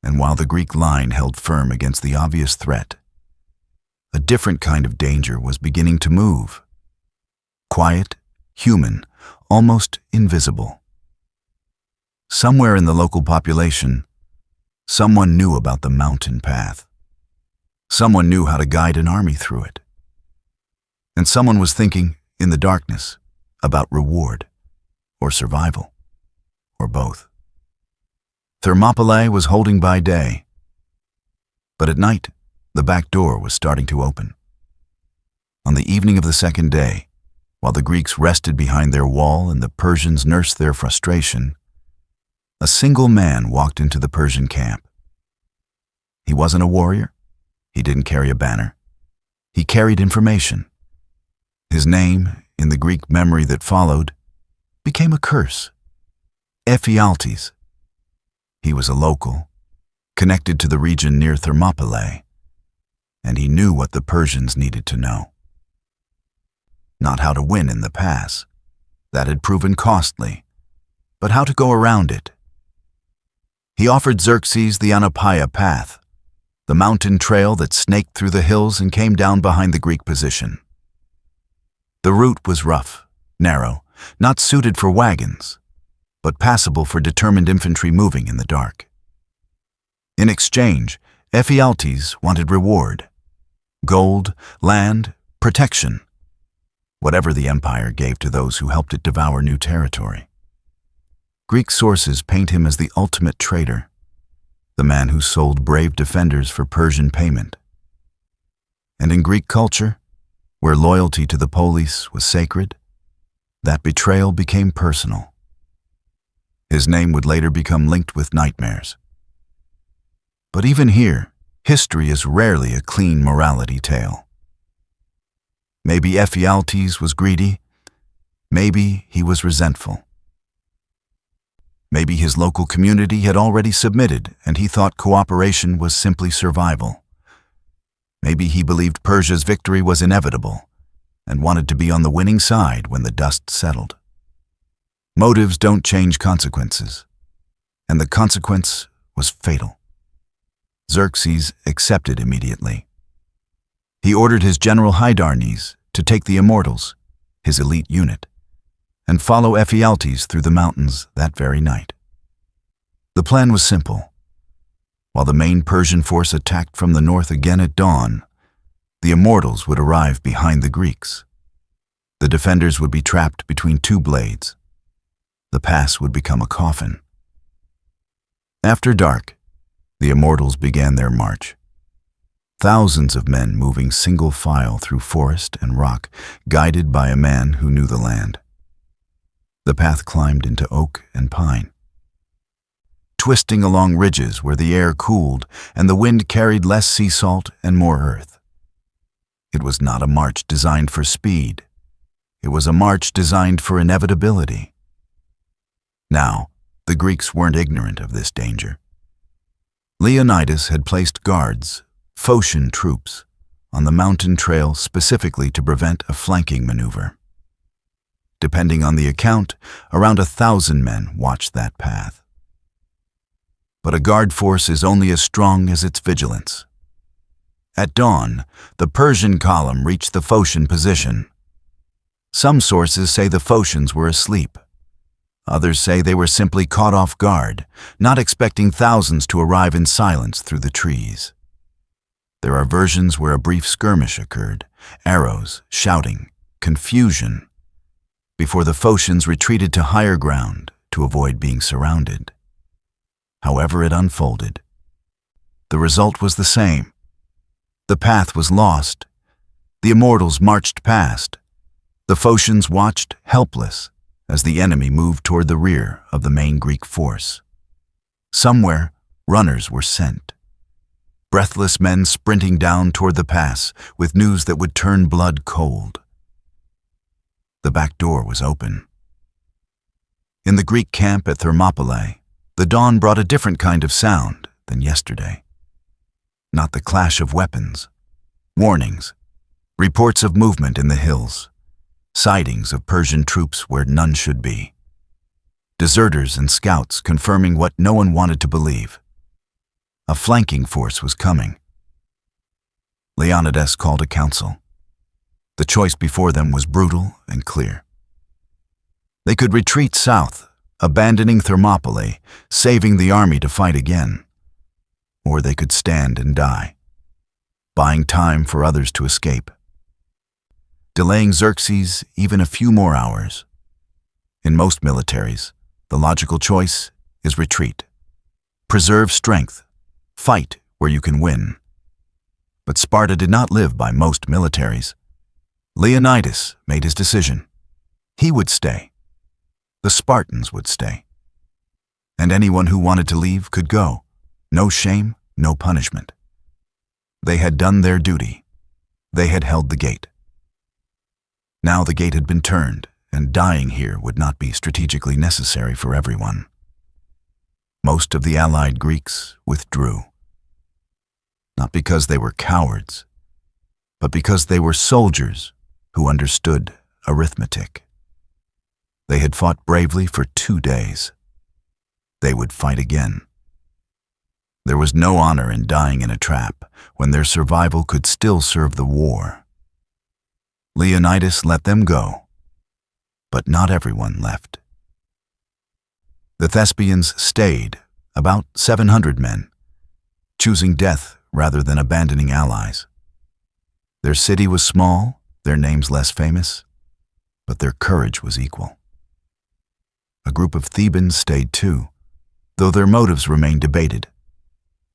Speaker 1: And while the Greek line held firm against the obvious threat, a different kind of danger was beginning to move. Quiet, human, almost invisible. Somewhere in the local population, someone knew about the mountain path. Someone knew how to guide an army through it. And someone was thinking, in the darkness, about reward, or survival, or both. Thermopylae was holding by day, but at night, the back door was starting to open. On the evening of the second day, while the Greeks rested behind their wall and the Persians nursed their frustration, a single man walked into the Persian camp. He wasn't a warrior. He didn't carry a banner. He carried information. His name, in the Greek memory that followed, became a curse. Ephialtes. He was a local. connected to the region near Thermopylae, and he knew what the Persians needed to know. Not how to win in the pass. That had proven costly, but how to go around it. He offered Xerxes the Anopaia path, the mountain trail that snaked through the hills and came down behind the Greek position. The route was rough, narrow, not suited for wagons, but passable for determined infantry moving in the dark. In exchange, Ephialtes wanted reward: gold, land, protection, whatever the empire gave to those who helped it devour new territory. Greek sources paint him as the ultimate traitor, the man who sold brave defenders for Persian payment. And in Greek culture, where loyalty to the polis was sacred, that betrayal became personal. His name would later become linked with nightmares. But even here, history is rarely a clean morality tale. Maybe Ephialtes was greedy, maybe he was resentful. Maybe his local community had already submitted and he thought cooperation was simply survival. Maybe he believed Persia's victory was inevitable and wanted to be on the winning side when the dust settled. Motives don't change consequences, and the consequence was fatal. Xerxes accepted immediately. He ordered his general Hydarnes to take the Immortals, his elite unit, and follow Ephialtes through the mountains that very night. The plan was simple. While the main Persian force attacked from the north again at dawn, the Immortals would arrive behind the Greeks. The defenders would be trapped between two blades. The pass would become a coffin. After dark, the Immortals began their march. Thousands of men moving single file through forest and rock, guided by a man who knew the land. The path climbed into oak and pine, twisting along ridges where the air cooled and the wind carried less sea salt and more earth. It was not a march designed for speed. It was a march designed for inevitability. Now, the Greeks weren't ignorant of this danger. Leonidas had placed guards, Phocian troops, on the mountain trail specifically to prevent a flanking maneuver. Depending on the account, around 1,000 men watched that path. But a guard force is only as strong as its vigilance. At dawn, the Persian column reached the Phocian position. Some sources say the Phocians were asleep. Others say they were simply caught off guard, not expecting thousands to arrive in silence through the trees. There are versions where a brief skirmish occurred, arrows, shouting, confusion, before the Phocians retreated to higher ground to avoid being surrounded. However it unfolded, the result was the same. The path was lost. The Immortals marched past. The Phocians watched, helpless, as the enemy moved toward the rear of the main Greek force. Somewhere, runners were sent. Breathless men sprinting down toward the pass with news that would turn blood cold. The back door was open. In the Greek camp at Thermopylae, the dawn brought a different kind of sound than yesterday. Not the clash of weapons. Warnings, reports of movement in the hills, sightings of Persian troops where none should be. Deserters and scouts confirming what no one wanted to believe. A flanking force was coming. Leonidas called a council. The choice before them was brutal and clear. They could retreat south, abandoning Thermopylae, saving the army to fight again. Or they could stand and die, buying time for others to escape, delaying Xerxes even a few more hours. In most militaries, the logical choice is retreat. Preserve strength, fight where you can win. But Sparta did not live by most militaries. Leonidas made his decision. He would stay. The Spartans would stay. And anyone who wanted to leave could go. No shame, no punishment. They had done their duty. They had held the gate. Now the gate had been turned, and dying here would not be strategically necessary for everyone. most of the allied Greeks withdrew. Not because they were cowards, but because they were soldiers who understood arithmetic. They had fought bravely for 2 days. They would fight again. There was no honor in dying in a trap when their survival could still serve the war. Leonidas let them go, but not everyone left. The Thespians stayed, about 700 men, choosing death rather than abandoning allies. Their city was small, their names less famous, but their courage was equal. A group of Thebans stayed too, though their motives remained debated.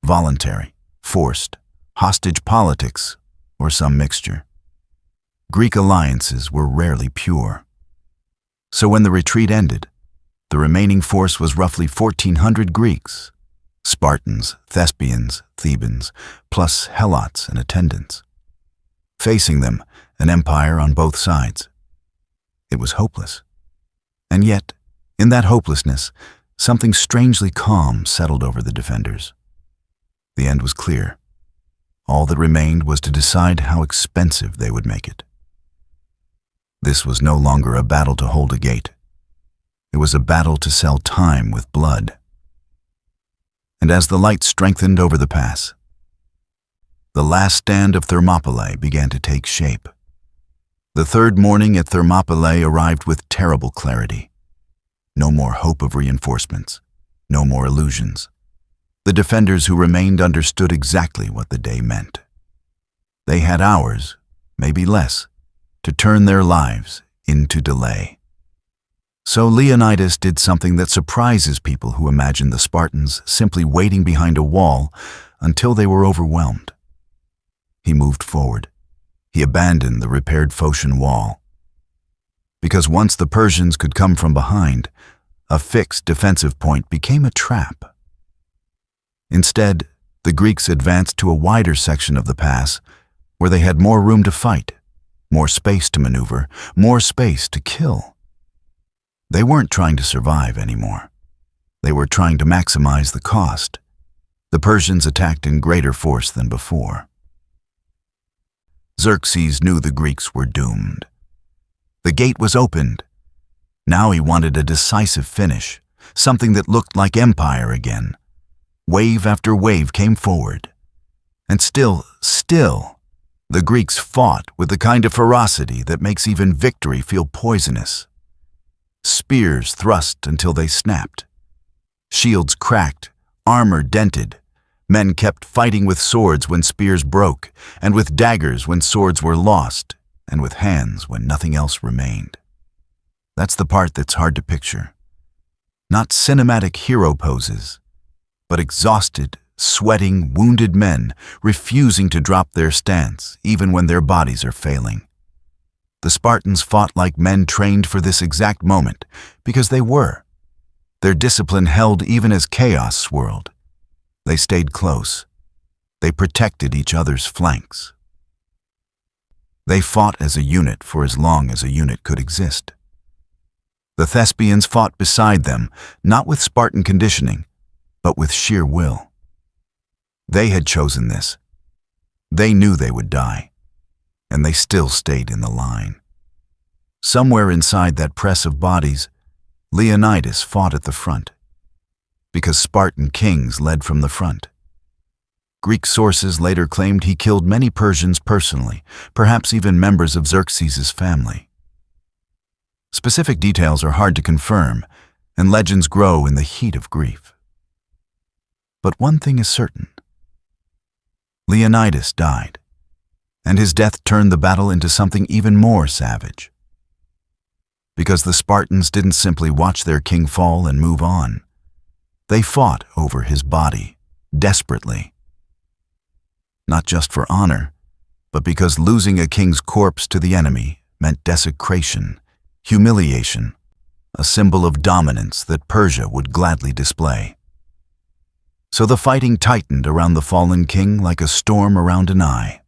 Speaker 1: Voluntary, forced, hostage politics, or some mixture. Greek alliances were rarely pure. So when the retreat ended, the remaining force was roughly 1,400 Greeks, Spartans, Thespians, Thebans, plus helots and attendants. Facing them, an empire on both sides. It was hopeless. And yet, in that hopelessness, something strangely calm settled over the defenders. The end was clear. All that remained was to decide how expensive they would make it. This was no longer a battle to hold a gate. It was a battle to sell time with blood. And as the light strengthened over the pass, the last stand of Thermopylae began to take shape. The third morning at Thermopylae arrived with terrible clarity. No more hope of reinforcements, no more illusions. The defenders who remained understood exactly what the day meant. They had hours, maybe less, to turn their lives into delay. So Leonidas did something that surprises people who imagine the Spartans simply waiting behind a wall until they were overwhelmed. He moved forward. He abandoned the repaired Phocian wall. Because once the Persians could come from behind, a fixed defensive point became a trap. Instead, the Greeks advanced to a wider section of the pass where they had more room to fight, more space to maneuver, more space to kill. They weren't trying to survive anymore. They were trying to maximize the cost. The Persians attacked in greater force than before. Xerxes knew the Greeks were doomed. The gate was opened. Now he wanted a decisive finish, something that looked like empire again. Wave after wave came forward. And still, the Greeks fought with the kind of ferocity that makes even victory feel poisonous. Spears thrust until they snapped. Shields cracked, armor dented. Men kept fighting with swords when spears broke, and with daggers when swords were lost, and with hands when nothing else remained. That's the part that's hard to picture. Not cinematic hero poses, but exhausted, sweating, wounded men refusing to drop their stance even when their bodies are failing. The Spartans fought like men trained for this exact moment, because they were. Their discipline held even as chaos swirled. They stayed close. They protected each other's flanks. They fought as a unit for as long as a unit could exist. The Thespians fought beside them, not with Spartan conditioning, but with sheer will. They had chosen this. They knew they would die, and they still stayed in the line. Somewhere inside that press of bodies, Leonidas fought at the front, because Spartan kings led from the front. Greek sources later claimed he killed many Persians personally, perhaps even members of Xerxes' family. Specific details are hard to confirm, and legends grow in the heat of grief. But one thing is certain. Leonidas died, and his death turned the battle into something even more savage. Because the Spartans didn't simply watch their king fall and move on. They fought over his body, desperately. Not just for honor, but because losing a king's corpse to the enemy meant desecration, humiliation, a symbol of dominance that Persia would gladly display. So the fighting tightened around the fallen king like a storm around an eye.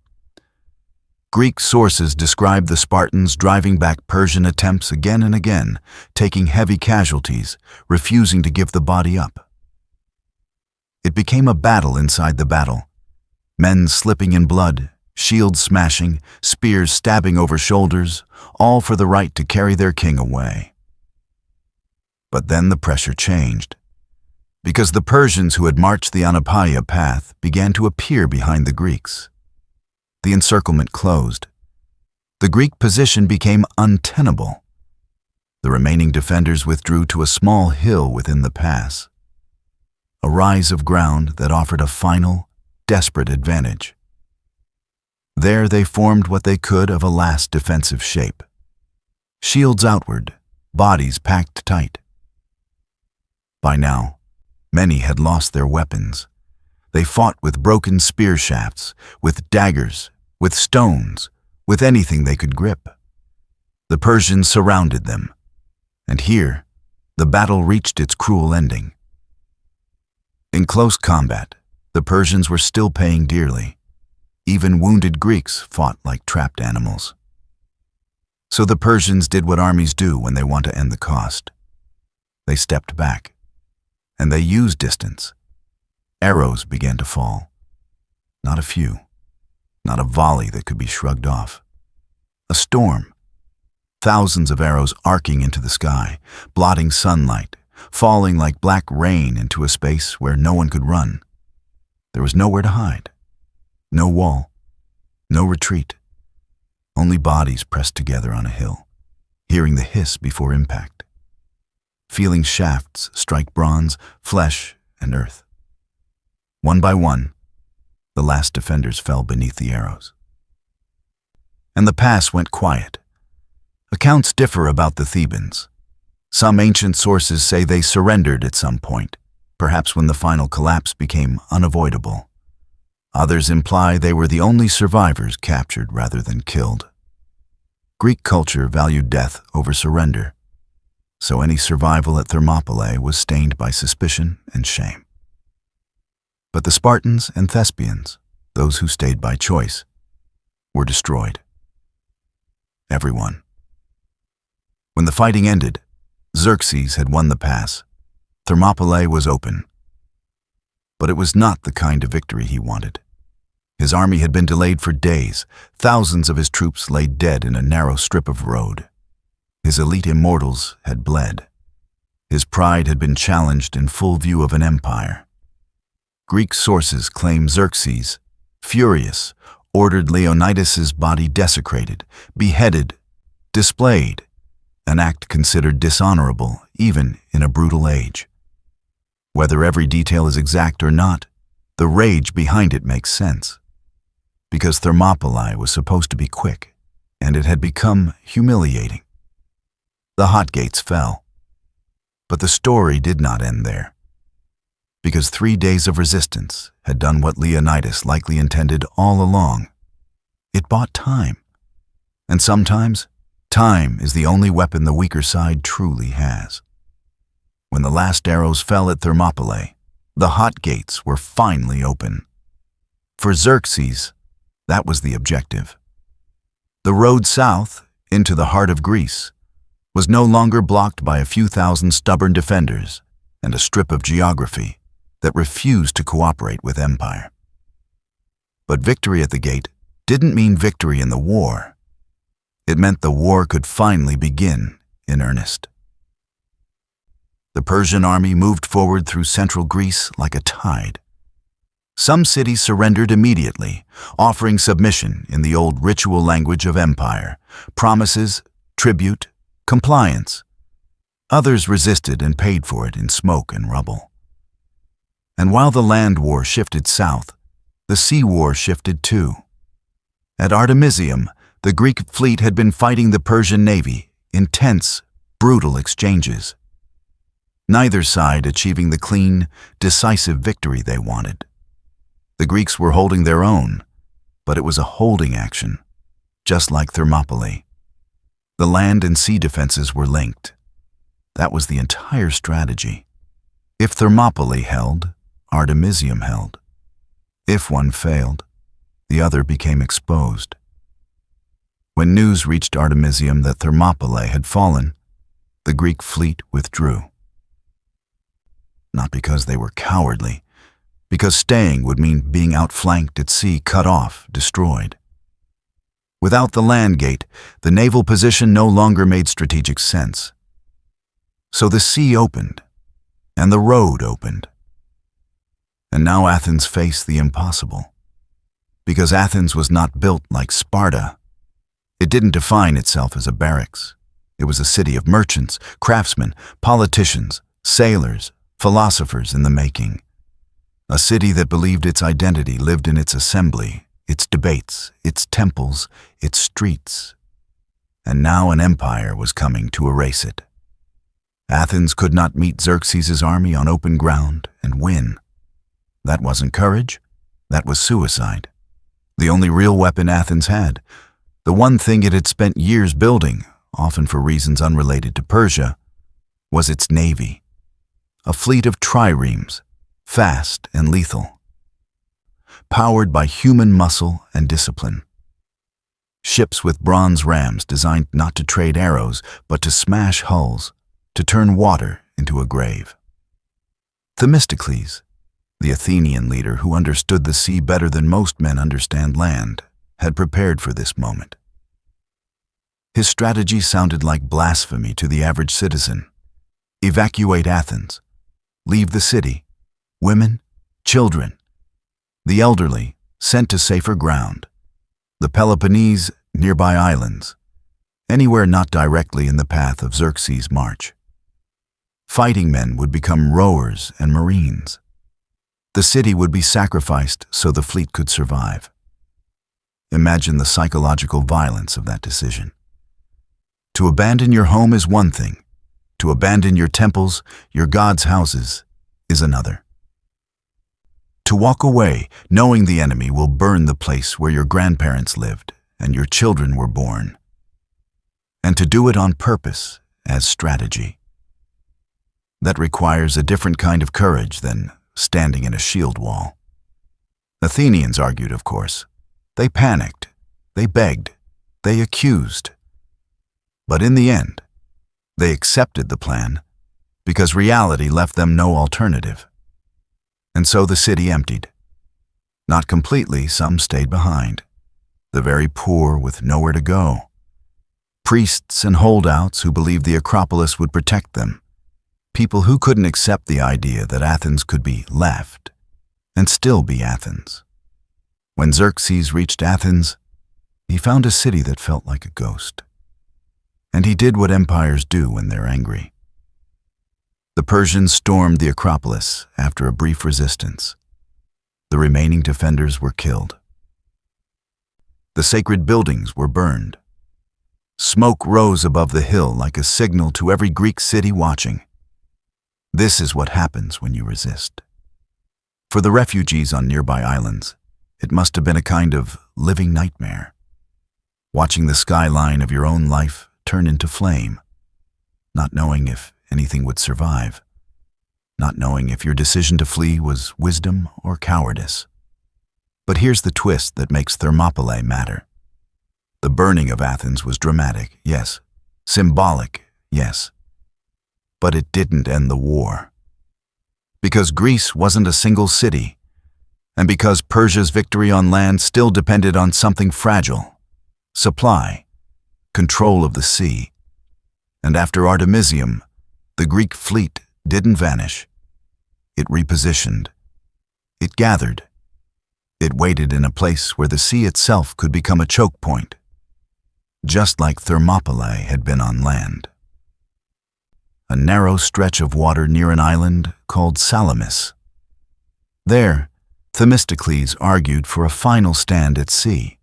Speaker 1: Greek sources describe the Spartans driving back Persian attempts again and again, taking heavy casualties, refusing to give the body up. It became a battle inside the battle. Men slipping in blood, shields smashing, spears stabbing over shoulders, all for the right to carry their king away. But then the pressure changed, because the Persians who had marched the Anopaia path began to appear behind the Greeks. The encirclement closed. The Greek position became untenable. The remaining defenders withdrew to a small hill within the pass, a rise of ground that offered a final, desperate advantage. There they formed what they could of a last defensive shape. Shields outward, bodies packed tight. By now, many had lost their weapons. They fought with broken spear shafts, with daggers, with stones, with anything they could grip. The Persians surrounded them, and here, the battle reached its cruel ending. In close combat, the Persians were still paying dearly. Even wounded Greeks fought like trapped animals. So the Persians did what armies do when they want to end the cost. They stepped back, and they used distance. Arrows began to fall. Not a few, not a volley that could be shrugged off. A storm. Thousands of arrows arcing into the sky, blotting sunlight, falling like black rain into a space where no one could run. There was nowhere to hide. No wall. No retreat. Only bodies pressed together on a hill, hearing the hiss before impact. Feeling shafts strike bronze, flesh, and earth. One by one, the last defenders fell beneath the arrows. And the pass went quiet. Accounts differ about the Thebans. Some ancient sources say they surrendered at some point, perhaps when the final collapse became unavoidable. Others imply they were the only survivors captured rather than killed. Greek culture valued death over surrender, so any survival at Thermopylae was stained by suspicion and shame. But the Spartans and Thespians, those who stayed by choice, were destroyed. Everyone. When the fighting ended, Xerxes had won the pass. Thermopylae was open. But it was not the kind of victory he wanted. His army had been delayed for days. Thousands of his troops lay dead in a narrow strip of road. His elite Immortals had bled. His pride had been challenged in full view of an empire. Greek sources claim Xerxes, furious, ordered Leonidas's body desecrated, beheaded, displayed, an act considered dishonorable even in a brutal age. Whether every detail is exact or not, the rage behind it makes sense. Because Thermopylae was supposed to be quick, and it had become humiliating. The hot gates fell. But the story did not end there. Because 3 days of resistance had done what Leonidas likely intended all along. It bought time. And sometimes, time is the only weapon the weaker side truly has. When the last arrows fell at Thermopylae, the hot gates were finally open. For Xerxes, that was the objective. The road south, into the heart of Greece, was no longer blocked by a few thousand stubborn defenders and a strip of geography that refused to cooperate with empire. But victory at the gate didn't mean victory in the war. It meant the war could finally begin in earnest. The Persian army moved forward through central Greece like a tide. Some cities surrendered immediately, offering submission in the old ritual language of empire, promises, tribute, compliance. Others resisted and paid for it in smoke and rubble. And while the land war shifted south, the sea war shifted too. At Artemisium, the Greek fleet had been fighting the Persian navy, intense, brutal exchanges. Neither side achieving the clean, decisive victory they wanted. The Greeks were holding their own, but it was a holding action, just like Thermopylae. The land and sea defenses were linked. That was the entire strategy. If Thermopylae held, Artemisium held. If one failed, the other became exposed. When news reached Artemisium that Thermopylae had fallen, the Greek fleet withdrew. Not because they were cowardly, because staying would mean being outflanked at sea, cut off, destroyed. Without the land gate, the naval position no longer made strategic sense. So the sea opened, and the road opened. And now Athens faced the impossible. Because Athens was not built like Sparta. It didn't define itself as a barracks. It was a city of merchants, craftsmen, politicians, sailors, philosophers in the making. A city that believed its identity lived in its assembly, its debates, its temples, its streets. And now an empire was coming to erase it. Athens could not meet Xerxes' army on open ground and win. That wasn't courage, that was suicide. The only real weapon Athens had, the one thing it had spent years building, often for reasons unrelated to Persia, was its navy. A fleet of triremes, fast and lethal, powered by human muscle and discipline. Ships with bronze rams designed not to trade arrows, but to smash hulls, to turn water into a grave. Themistocles, the Athenian leader who understood the sea better than most men understand land, had prepared for this moment. His strategy sounded like blasphemy to the average citizen. Evacuate Athens. Leave the city. Women, children, the elderly sent to safer ground. The Peloponnese, nearby islands, anywhere not directly in the path of Xerxes' march. Fighting men would become rowers and marines. The city would be sacrificed so the fleet could survive. Imagine the psychological violence of that decision. To abandon your home is one thing. To abandon your temples, your gods' houses, is another. To walk away, knowing the enemy will burn the place where your grandparents lived and your children were born. And to do it on purpose, as strategy. That requires a different kind of courage than standing in a shield wall. Athenians argued, of course. They panicked, they begged, they accused. But in the end, they accepted the plan because reality left them no alternative. And so the city emptied. Not completely, some stayed behind. The very poor with nowhere to go. Priests and holdouts who believed the Acropolis would protect them. People who couldn't accept the idea that Athens could be left and still be Athens. When Xerxes reached Athens, he found a city that felt like a ghost. And he did what empires do when they're angry. The Persians stormed the Acropolis after a brief resistance. The remaining defenders were killed. The sacred buildings were burned. Smoke rose above the hill like a signal to every Greek city watching. This is what happens when you resist. For the refugees on nearby islands, it must have been a kind of living nightmare. Watching the skyline of your own life turn into flame, not knowing if anything would survive, not knowing if your decision to flee was wisdom or cowardice. But here's the twist that makes Thermopylae matter. The burning of Athens was dramatic, yes. Symbolic, yes. But it didn't end the war. Because Greece wasn't a single city, and because Persia's victory on land still depended on something fragile: supply, control of the sea. And after Artemisium, the Greek fleet didn't vanish. It repositioned. It gathered. It waited in a place where the sea itself could become a choke point, just like Thermopylae had been on land. A narrow stretch of water near an island called Salamis. There, Themistocles argued for a final stand at sea,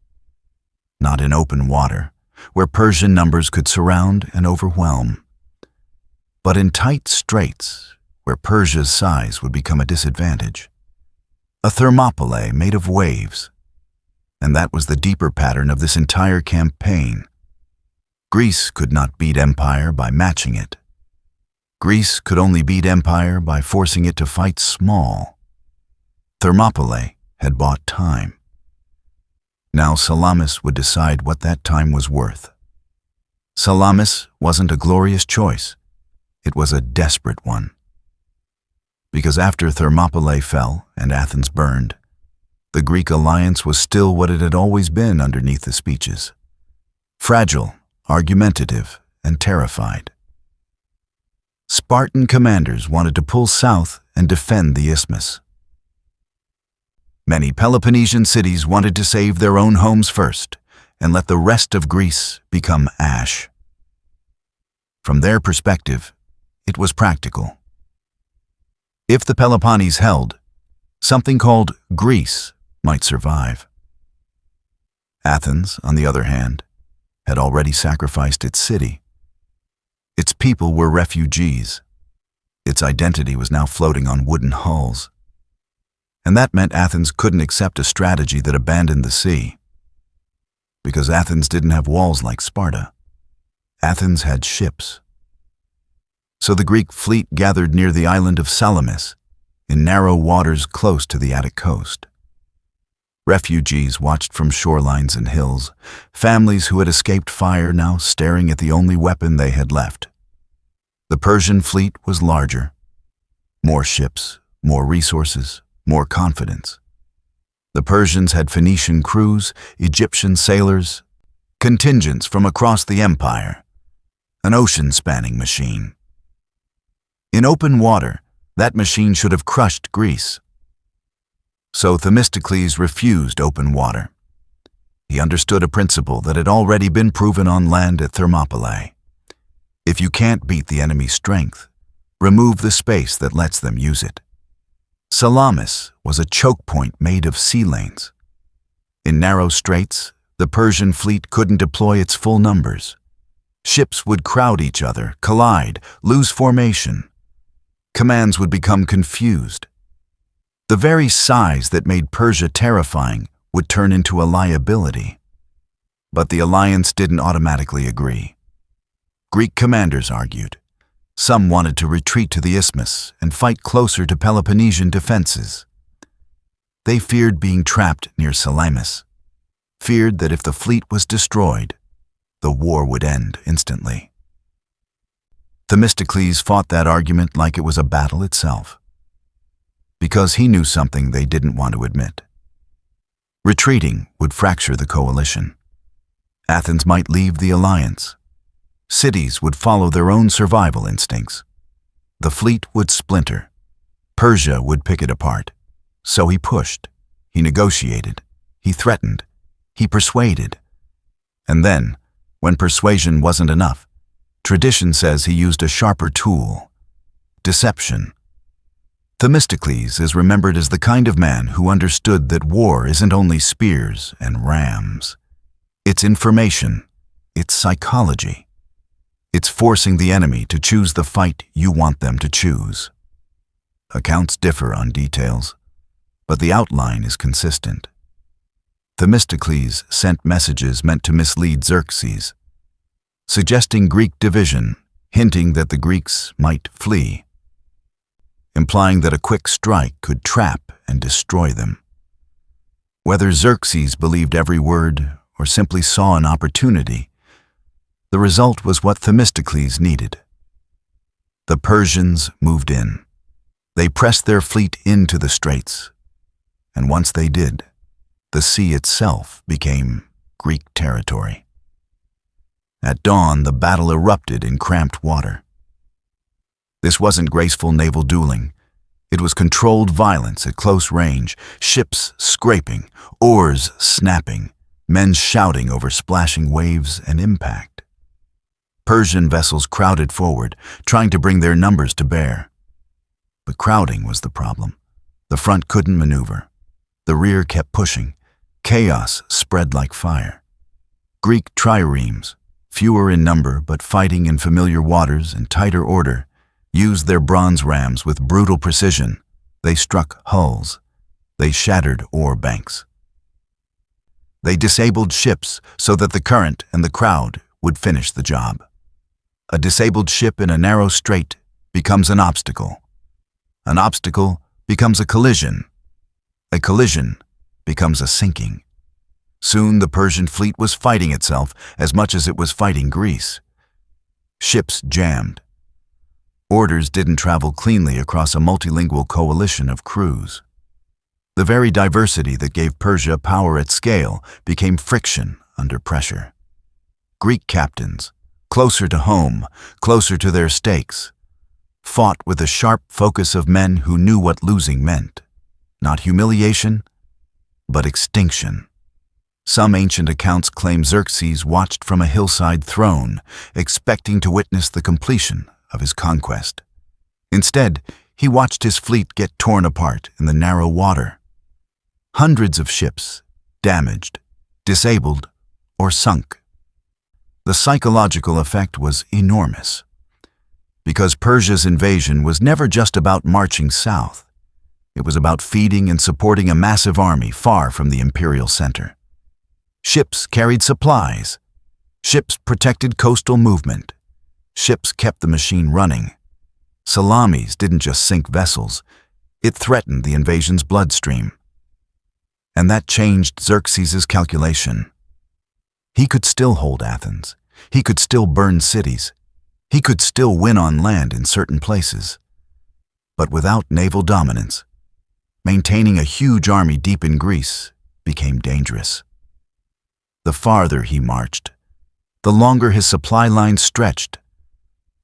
Speaker 1: not in open water, where Persian numbers could surround and overwhelm, but in tight straits where Persia's size would become a disadvantage. A Thermopylae made of waves, and that was the deeper pattern of this entire campaign. Greece could not beat empire by matching it. Greece could only beat empire by forcing it to fight small. Thermopylae had bought time. Now Salamis would decide what that time was worth. Salamis wasn't a glorious choice. It was a desperate one. Because after Thermopylae fell and Athens burned, the Greek alliance was still what it had always been underneath the speeches: fragile, argumentative, and terrified. Spartan commanders wanted to pull south and defend the isthmus. Many Peloponnesian cities wanted to save their own homes first and let the rest of Greece become ash. From their perspective, it was practical. If the Peloponnese held, something called Greece might survive. Athens, on the other hand, had already sacrificed its city. Its people were refugees. Its identity was now floating on wooden hulls. And that meant Athens couldn't accept a strategy that abandoned the sea. Because Athens didn't have walls like Sparta. Athens had ships. So the Greek fleet gathered near the island of Salamis, in narrow waters close to the Attic coast. Refugees watched from shorelines and hills, families who had escaped fire now staring at the only weapon they had left. The Persian fleet was larger. More ships, more resources, more confidence. The Persians had Phoenician crews, Egyptian sailors, contingents from across the empire, an ocean-spanning machine. In open water, that machine should have crushed Greece. So Themistocles refused open water. He understood a principle that had already been proven on land at Thermopylae. If you can't beat the enemy's strength, remove the space that lets them use it. Salamis was a choke point made of sea lanes. In narrow straits, the Persian fleet couldn't deploy its full numbers. Ships would crowd each other, collide, lose formation. Commands would become confused. The very size that made Persia terrifying would turn into a liability. But the alliance didn't automatically agree. Greek commanders argued. Some wanted to retreat to the isthmus and fight closer to Peloponnesian defenses. They feared being trapped near Salamis, feared that if the fleet was destroyed, the war would end instantly. Themistocles fought that argument like it was a battle itself, because he knew something they didn't want to admit. Retreating would fracture the coalition. Athens might leave the alliance. Cities would follow their own survival instincts. The fleet would splinter. Persia would pick it apart. So he pushed. He negotiated. He threatened. He persuaded. And then, when persuasion wasn't enough, tradition says he used a sharper tool: deception. Themistocles is remembered as the kind of man who understood that war isn't only spears and rams. It's information. It's psychology. It's forcing the enemy to choose the fight you want them to choose. Accounts differ on details, but the outline is consistent. Themistocles sent messages meant to mislead Xerxes, suggesting Greek division, hinting that the Greeks might flee, implying that a quick strike could trap and destroy them. Whether Xerxes believed every word or simply saw an opportunity, the result was what Themistocles needed. The Persians moved in. They pressed their fleet into the straits, and once they did, the sea itself became Greek territory. At dawn, the battle erupted in cramped water. This wasn't graceful naval dueling. It was controlled violence at close range, ships scraping, oars snapping, men shouting over splashing waves and impact. Persian vessels crowded forward, trying to bring their numbers to bear. But crowding was the problem. The front couldn't maneuver. The rear kept pushing. Chaos spread like fire. Greek triremes, fewer in number but fighting in familiar waters and tighter order, used their bronze rams with brutal precision. They struck hulls. They shattered ore banks. They disabled ships so that the current and the crowd would finish the job. A disabled ship in a narrow strait becomes an obstacle. An obstacle becomes a collision. A collision becomes a sinking. Soon the Persian fleet was fighting itself as much as it was fighting Greece. Ships jammed. Orders didn't travel cleanly across a multilingual coalition of crews. The very diversity that gave Persia power at scale became friction under pressure. Greek captains, closer to home, closer to their stakes, fought with the sharp focus of men who knew what losing meant. Not humiliation, but extinction. Some ancient accounts claim Xerxes watched from a hillside throne, expecting to witness the completion of his conquest. Instead, he watched his fleet get torn apart in the narrow water. Hundreds of ships, damaged, disabled, or sunk. The psychological effect was enormous, because Persia's invasion was never just about marching south. It was about feeding and supporting a massive army far from the imperial center. Ships carried supplies. Ships protected coastal movement. Ships kept the machine running. Salamis didn't just sink vessels, it threatened the invasion's bloodstream. And that changed Xerxes' calculation. He could still hold Athens. He could still burn cities. He could still win on land in certain places. But without naval dominance, maintaining a huge army deep in Greece became dangerous. The farther he marched, the longer his supply lines stretched,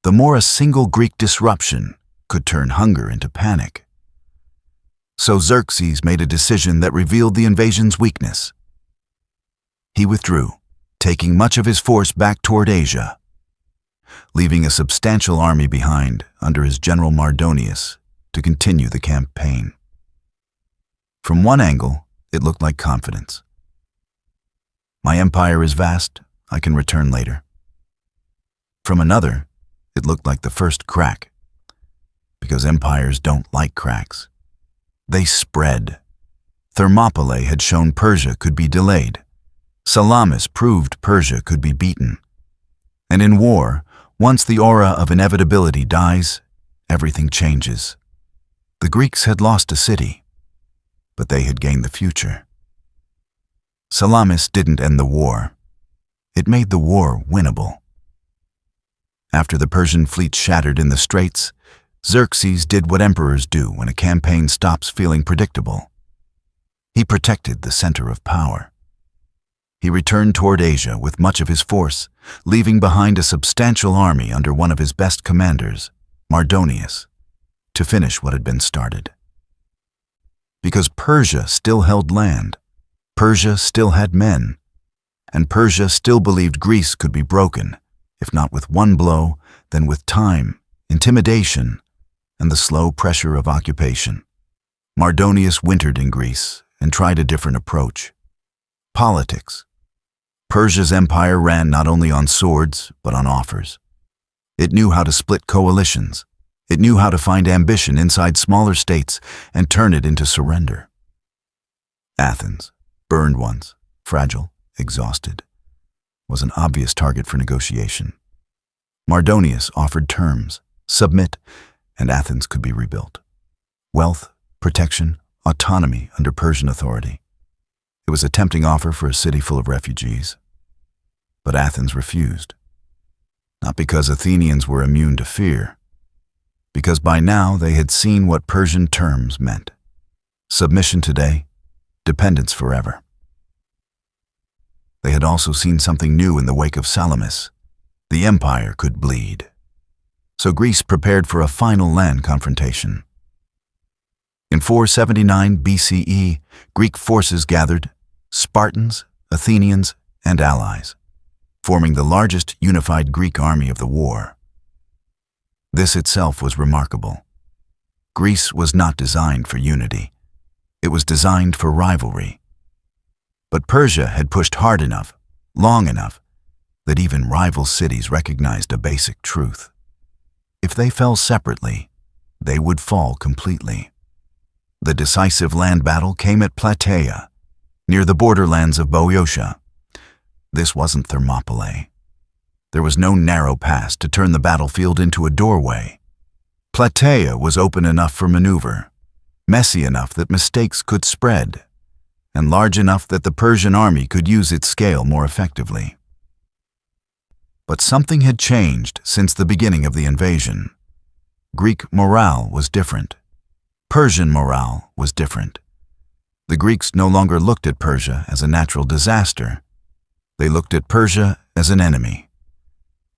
Speaker 1: the more a single Greek disruption could turn hunger into panic. So Xerxes made a decision that revealed the invasion's weakness. He withdrew, taking much of his force back toward Asia, leaving a substantial army behind under his general Mardonius to continue the campaign. From one angle, it looked like confidence. My empire is vast, I can return later. From another, it looked like the first crack, because empires don't like cracks. They spread. Thermopylae had shown Persia could be delayed. Salamis proved Persia could be beaten. And in war, once the aura of inevitability dies, everything changes. The Greeks had lost a city, but they had gained the future. Salamis didn't end the war. It made the war winnable. After the Persian fleet shattered in the straits, Xerxes did what emperors do when a campaign stops feeling predictable. He protected the center of power. He returned toward Asia with much of his force, leaving behind a substantial army under one of his best commanders, Mardonius, to finish what had been started. Because Persia still held land, Persia still had men, and Persia still believed Greece could be broken, if not with one blow, then with time, intimidation, and the slow pressure of occupation. Mardonius wintered in Greece and tried a different approach. Politics. Persia's empire ran not only on swords, but on offers. It knew how to split coalitions. It knew how to find ambition inside smaller states and turn it into surrender. Athens, burned once, fragile, exhausted, was an obvious target for negotiation. Mardonius offered terms, submit, and Athens could be rebuilt. Wealth, protection, autonomy under Persian authority. It was a tempting offer for a city full of refugees. But Athens refused. Not because Athenians were immune to fear, because by now they had seen what Persian terms meant. Submission today, dependence forever. They had also seen something new in the wake of Salamis. The empire could bleed. So Greece prepared for a final land confrontation. In 479 BCE, Greek forces gathered, Spartans, Athenians, and allies, forming the largest unified Greek army of the war. This itself was remarkable. Greece was not designed for unity. It was designed for rivalry. But Persia had pushed hard enough, long enough, that even rival cities recognized a basic truth. If they fell separately, they would fall completely. The decisive land battle came at Plataea, near the borderlands of Boeotia. This wasn't Thermopylae. There was no narrow pass to turn the battlefield into a doorway. Plataea was open enough for maneuver, messy enough that mistakes could spread, and large enough that the Persian army could use its scale more effectively. But something had changed since the beginning of the invasion. Greek morale was different. Persian morale was different. The Greeks no longer looked at Persia as a natural disaster. They looked at Persia as an enemy.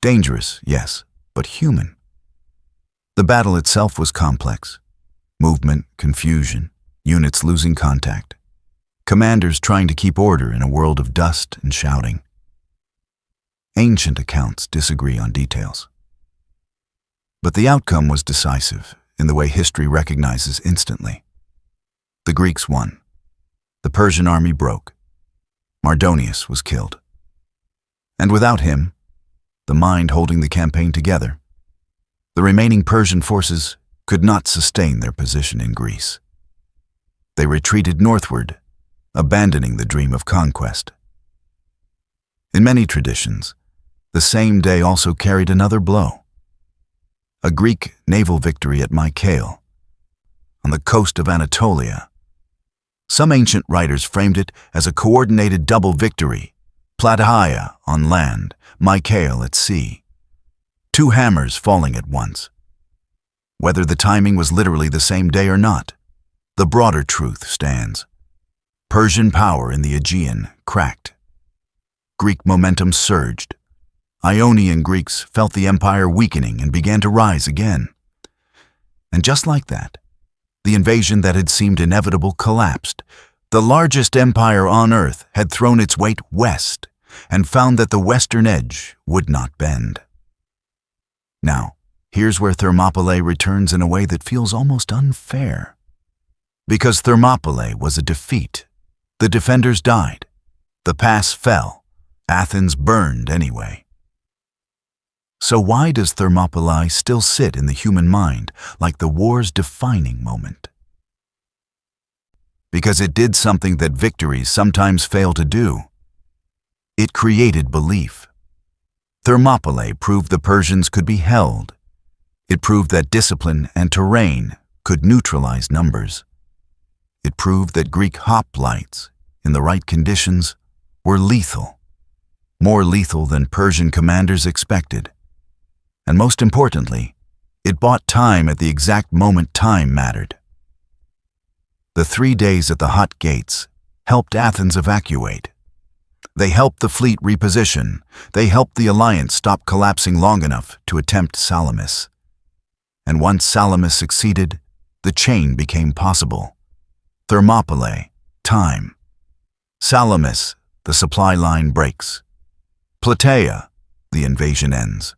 Speaker 1: Dangerous, yes, but human. The battle itself was complex. Movement, confusion, units losing contact. Commanders trying to keep order in a world of dust and shouting. Ancient accounts disagree on details. But the outcome was decisive in the way history recognizes instantly. The Greeks won. The Persian army broke. Mardonius was killed. And without him, the mind holding the campaign together, the remaining Persian forces could not sustain their position in Greece. They retreated northward, abandoning the dream of conquest. In many traditions, the same day also carried another blow. A Greek naval victory at Mycale, on the coast of Anatolia. Some ancient writers framed it as a coordinated double victory, Plataea on land, Mycale at sea. Two hammers falling at once. Whether the timing was literally the same day or not, the broader truth stands. Persian power in the Aegean cracked. Greek momentum surged. Ionian Greeks felt the empire weakening and began to rise again. And just like that, the invasion that had seemed inevitable collapsed. The largest empire on earth had thrown its weight west and found that the western edge would not bend. Now, here's where Thermopylae returns in a way that feels almost unfair. Because Thermopylae was a defeat. The defenders died. The pass fell. Athens burned anyway. So why does Thermopylae still sit in the human mind like the war's defining moment? Because it did something that victories sometimes fail to do. It created belief. Thermopylae proved the Persians could be held. It proved that discipline and terrain could neutralize numbers. It proved that Greek hoplites, in the right conditions, were lethal. More lethal than Persian commanders expected. And most importantly, it bought time at the exact moment time mattered. The 3 days at the hot gates helped Athens evacuate. They helped the fleet reposition. They helped the alliance stop collapsing long enough to attempt Salamis. And once Salamis succeeded, the chain became possible. Thermopylae, time. Salamis, the supply line breaks. Plataea, the invasion ends.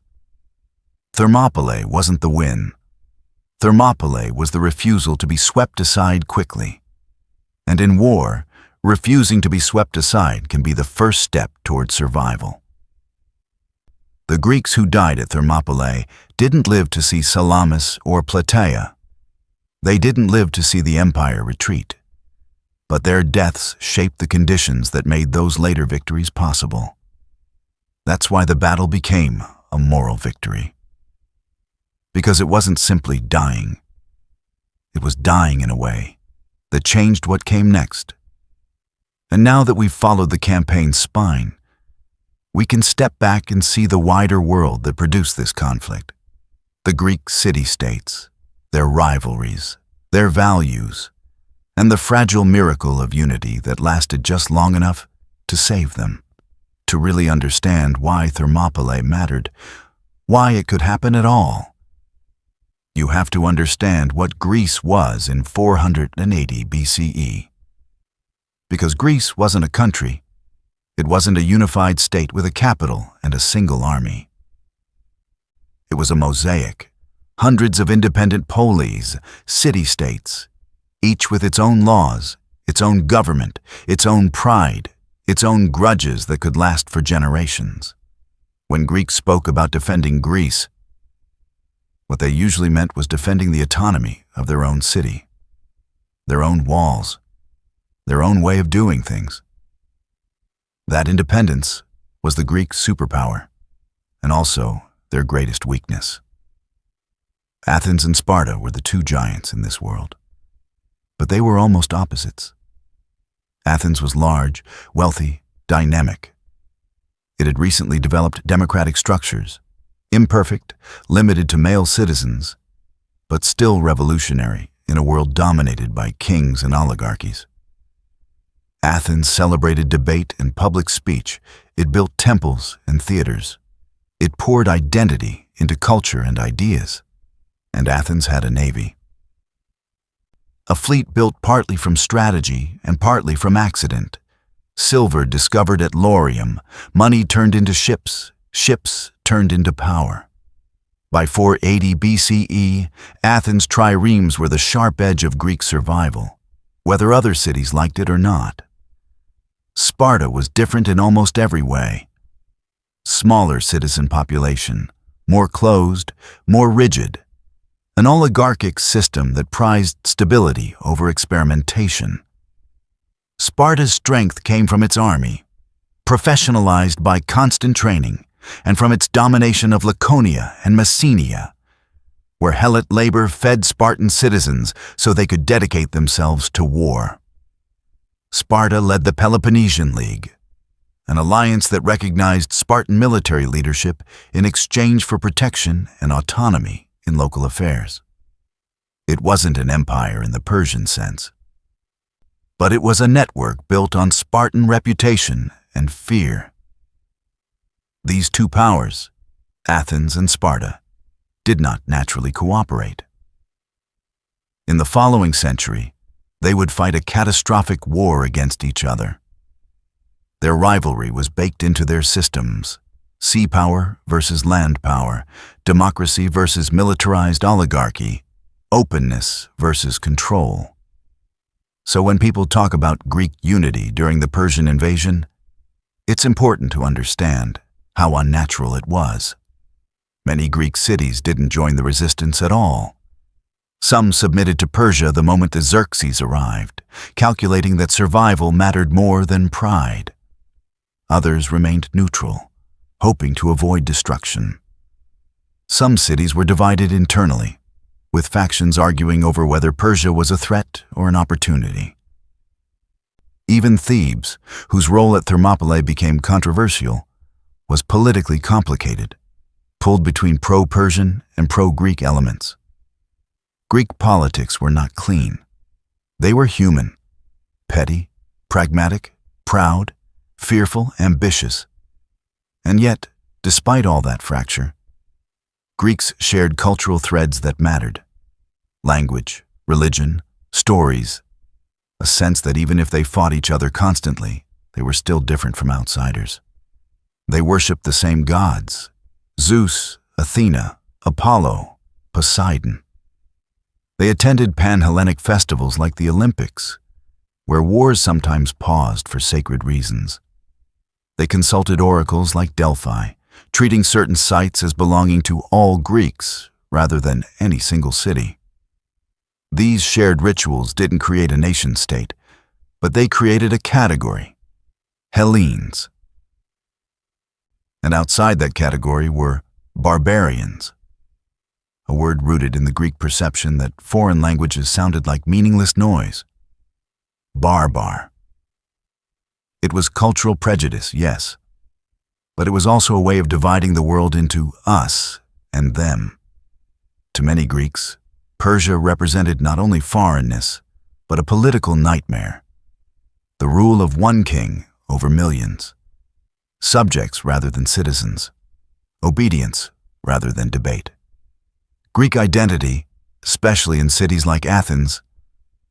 Speaker 1: Thermopylae wasn't the win. Thermopylae was the refusal to be swept aside quickly. And in war, refusing to be swept aside can be the first step toward survival. The Greeks who died at Thermopylae didn't live to see Salamis or Plataea. They didn't live to see the empire retreat. But their deaths shaped the conditions that made those later victories possible. That's why the battle became a moral victory. Because it wasn't simply dying. It was dying in a way that changed what came next. And now that we've followed the campaign's spine, we can step back and see the wider world that produced this conflict. The Greek city-states, their rivalries, their values, and the fragile miracle of unity that lasted just long enough to save them. To really understand why Thermopylae mattered, why it could happen at all, you have to understand what Greece was in 480 BCE. Because Greece wasn't a country. It wasn't a unified state with a capital and a single army. It was a mosaic, hundreds of independent polis, city-states, each with its own laws, its own government, its own pride, its own grudges that could last for generations. When Greeks spoke about defending Greece, what they usually meant was defending the autonomy of their own city, their own walls, their own way of doing things. That independence was the Greek superpower, and also their greatest weakness. Athens and Sparta were the two giants in this world, but they were almost opposites. Athens was large, wealthy, dynamic. It had recently developed democratic structures, imperfect, limited to male citizens, but still revolutionary in a world dominated by kings and oligarchies. Athens celebrated debate and public speech. It built temples and theaters. It poured identity into culture and ideas. And Athens had a navy. A fleet built partly from strategy and partly from accident. Silver discovered at Laurium, money turned into ships, ships turned into power. By 480 BCE, Athens' triremes were the sharp edge of Greek survival, whether other cities liked it or not. Sparta was different in almost every way. Smaller citizen population, more closed, more rigid. An oligarchic system that prized stability over experimentation. Sparta's strength came from its army, professionalized by constant training, and from its domination of Laconia and Messenia, where helot labor fed Spartan citizens so they could dedicate themselves to war. Sparta led the Peloponnesian League, an alliance that recognized Spartan military leadership in exchange for protection and autonomy in local affairs. It wasn't an empire in the Persian sense, but it was a network built on Spartan reputation and fear. These two powers, Athens and Sparta, did not naturally cooperate. In the following century, they would fight a catastrophic war against each other. Their rivalry was baked into their systems: sea power versus land power, democracy versus militarized oligarchy, openness versus control. So when people talk about Greek unity during the Persian invasion, it's important to understand how unnatural it was. Many Greek cities didn't join the resistance at all. Some submitted to Persia the moment the Xerxes arrived, calculating that survival mattered more than pride. Others remained neutral, hoping to avoid destruction. Some cities were divided internally, with factions arguing over whether Persia was a threat or an opportunity. Even Thebes, whose role at Thermopylae became controversial, was politically complicated, pulled between pro-Persian and pro-Greek elements. Greek politics were not clean. They were human, petty, pragmatic, proud, fearful, ambitious. And yet, despite all that fracture, Greeks shared cultural threads that mattered: language, religion, stories, a sense that even if they fought each other constantly, they were still different from outsiders. They worshipped the same gods: Zeus, Athena, Apollo, Poseidon. They attended pan-Hellenic festivals like the Olympics, where wars sometimes paused for sacred reasons. They consulted oracles like Delphi, treating certain sites as belonging to all Greeks rather than any single city. These shared rituals didn't create a nation-state, but they created a category: Hellenes. And outside that category were barbarians, a word rooted in the Greek perception that foreign languages sounded like meaningless noise. Barbar. It was cultural prejudice, yes, but it was also a way of dividing the world into us and them. To many Greeks, Persia represented not only foreignness, but a political nightmare. The rule of one king over millions. Subjects rather than citizens. Obedience rather than debate. Greek identity, especially in cities like Athens,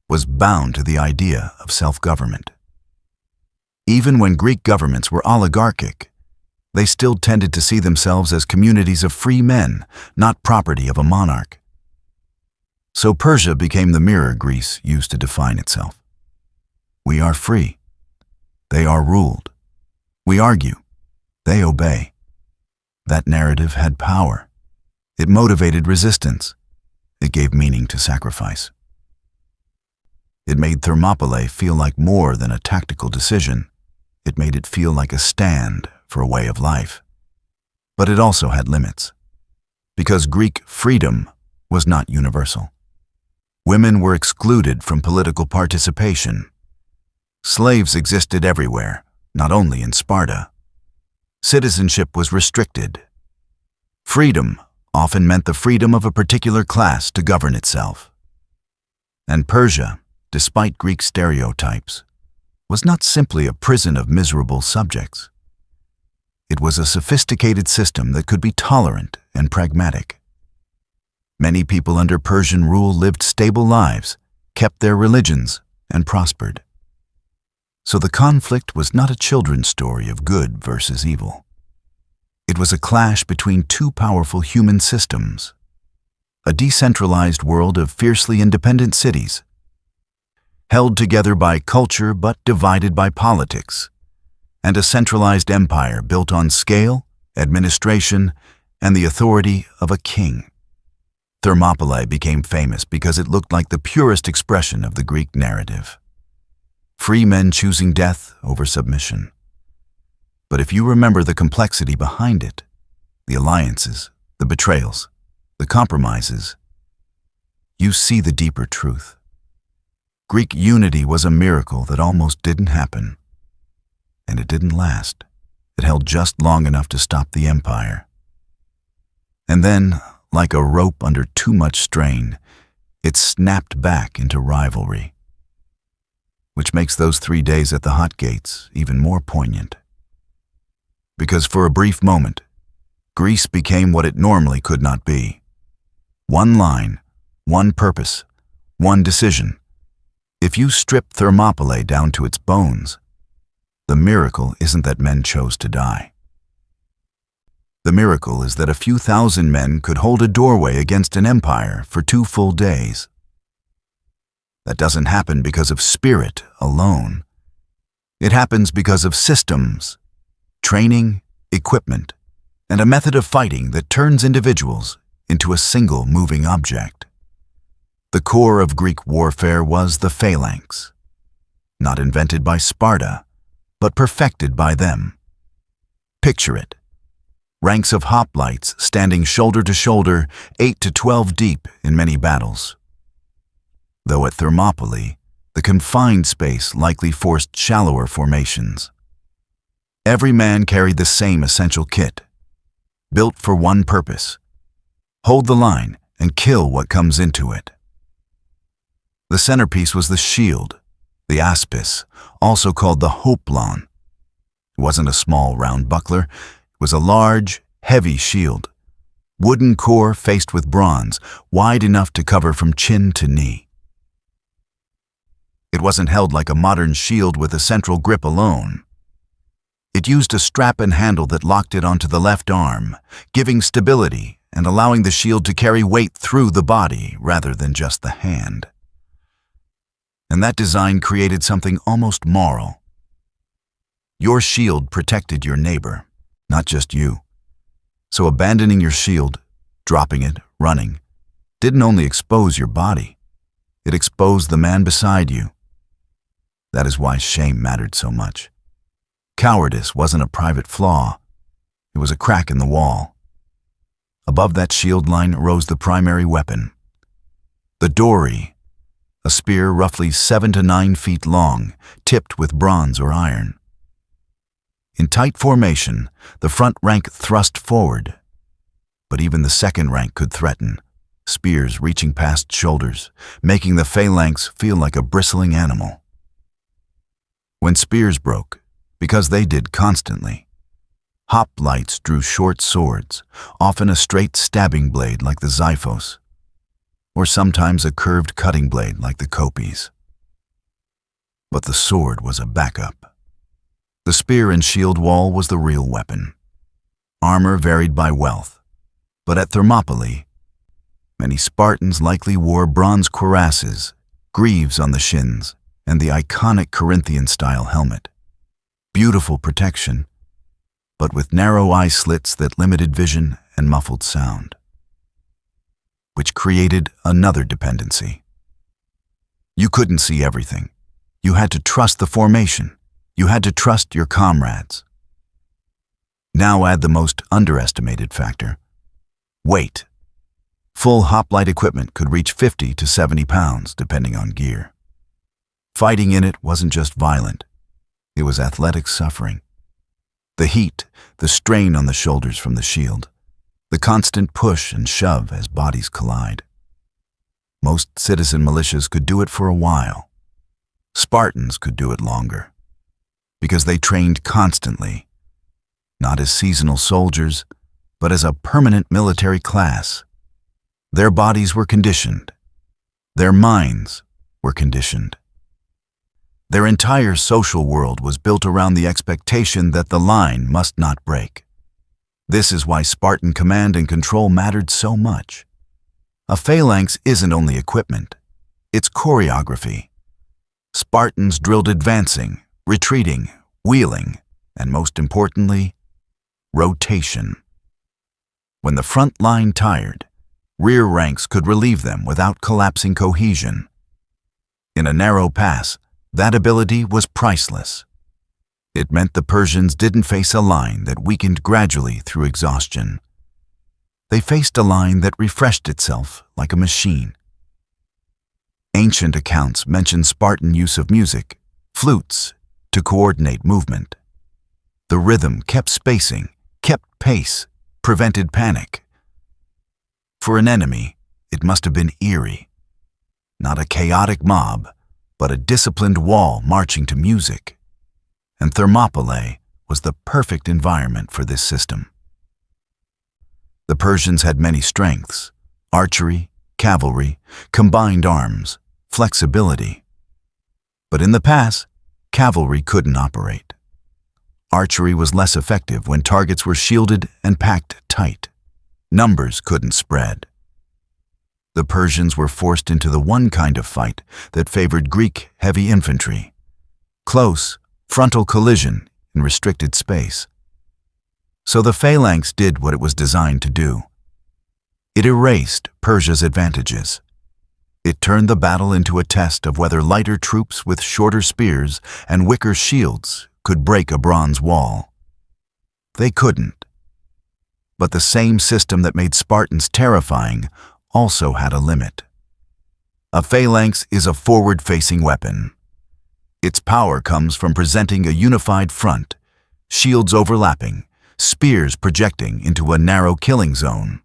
Speaker 1: was bound to the idea of self-government. Even when Greek governments were oligarchic, they still tended to see themselves as communities of free men, not property of a monarch. So Persia became the mirror Greece used to define itself. We are free. They are ruled. We argue. They obey. That narrative had power. It motivated resistance. It gave meaning to sacrifice. It made Thermopylae feel like more than a tactical decision. It made it feel like a stand for a way of life. But it also had limits, because Greek freedom was not universal. Women were excluded from political participation. Slaves existed everywhere, not only in Sparta. Citizenship was restricted. Freedom often meant the freedom of a particular class to govern itself. And Persia, despite Greek stereotypes, was not simply a prison of miserable subjects. It was a sophisticated system that could be tolerant and pragmatic. Many people under Persian rule lived stable lives, kept their religions, and prospered. So the conflict was not a children's story of good versus evil. It was a clash between two powerful human systems: a decentralized world of fiercely independent cities, held together by culture but divided by politics, and a centralized empire built on scale, administration, and the authority of a king. Thermopylae became famous because it looked like the purest expression of the Greek narrative. Free men choosing death over submission. But if you remember the complexity behind it, the alliances, the betrayals, the compromises, you see the deeper truth. Greek unity was a miracle that almost didn't happen. And it didn't last. It held just long enough to stop the empire. And then, like a rope under too much strain, it snapped back into rivalry. Which makes those 3 days at the hot gates even more poignant. Because for a brief moment, Greece became what it normally could not be. One line, one purpose, one decision. If you strip Thermopylae down to its bones, the miracle isn't that men chose to die. The miracle is that a few thousand men could hold a doorway against an empire for 2 full days. That doesn't happen because of spirit alone. It happens because of systems, training, equipment, and a method of fighting that turns individuals into a single moving object. The core of Greek warfare was the phalanx, not invented by Sparta, but perfected by them. Picture it. Ranks of hoplites standing shoulder to shoulder, 8 to 12 deep in many battles. Though at Thermopylae, the confined space likely forced shallower formations. Every man carried the same essential kit, built for one purpose: hold the line and kill what comes into it. The centerpiece was the shield, the aspis, also called the hoplon. It wasn't a small round buckler, it was a large, heavy shield, wooden core faced with bronze, wide enough to cover from chin to knee. It wasn't held like a modern shield with a central grip alone. It used a strap and handle that locked it onto the left arm, giving stability and allowing the shield to carry weight through the body rather than just the hand. And that design created something almost moral. Your shield protected your neighbor, not just you. So abandoning your shield, dropping it, running, didn't only expose your body, it exposed the man beside you. That is why shame mattered so much. Cowardice wasn't a private flaw, it was a crack in the wall. Above that shield line rose the primary weapon. The dory, a spear roughly 7 to 9 feet long, tipped with bronze or iron. In tight formation, the front rank thrust forward, but even the second rank could threaten, spears reaching past shoulders, making the phalanx feel like a bristling animal. When spears broke, because they did constantly, hoplites drew short swords, often a straight stabbing blade like the xiphos, or sometimes a curved cutting blade like the kopis. But the sword was a backup. The spear and shield wall was the real weapon. Armor varied by wealth, but at Thermopylae, many Spartans likely wore bronze cuirasses, greaves on the shins, and the iconic Corinthian-style helmet. Beautiful protection, but with narrow eye slits that limited vision and muffled sound, which created another dependency. You couldn't see everything. You had to trust the formation. You had to trust your comrades. Now add the most underestimated factor: weight. Full hoplite equipment could reach 50 to 70 pounds, depending on gear. Fighting in it wasn't just violent. It was athletic suffering. The heat, the strain on the shoulders from the shield, The constant push and shove as bodies collide. Most citizen militias could do it for a while. Spartans could do it longer, because they trained constantly, not as seasonal soldiers, but as a permanent military class. Their bodies were conditioned. Their minds were conditioned. Their entire social world was built around the expectation that the line must not break. This is why Spartan command and control mattered so much. A phalanx isn't only equipment, it's choreography. Spartans drilled advancing, retreating, wheeling, and most importantly, rotation. When the front line tired, rear ranks could relieve them without collapsing cohesion. In a narrow pass, that ability was priceless. It meant the Persians didn't face a line that weakened gradually through exhaustion. They faced a line that refreshed itself like a machine. Ancient accounts mention Spartan use of music, flutes, to coordinate movement. The rhythm kept spacing, kept pace, prevented panic. For an enemy, it must have been eerie. Not a chaotic mob, but a disciplined wall marching to music. And Thermopylae was the perfect environment for this system. The Persians had many strengths: archery, cavalry, combined arms, flexibility. But in the pass, cavalry couldn't operate. Archery was less effective when targets were shielded and packed tight. Numbers couldn't spread. The Persians were forced into the one kind of fight that favored Greek heavy infantry: close, frontal collision in restricted space. So the phalanx did what it was designed to do. It erased Persia's advantages. It turned the battle into a test of whether lighter troops with shorter spears and wicker shields could break a bronze wall. They couldn't. But the same system that made Spartans terrifying also had a limit. A phalanx is a forward-facing weapon. Its power comes from presenting a unified front, shields overlapping, spears projecting into a narrow killing zone.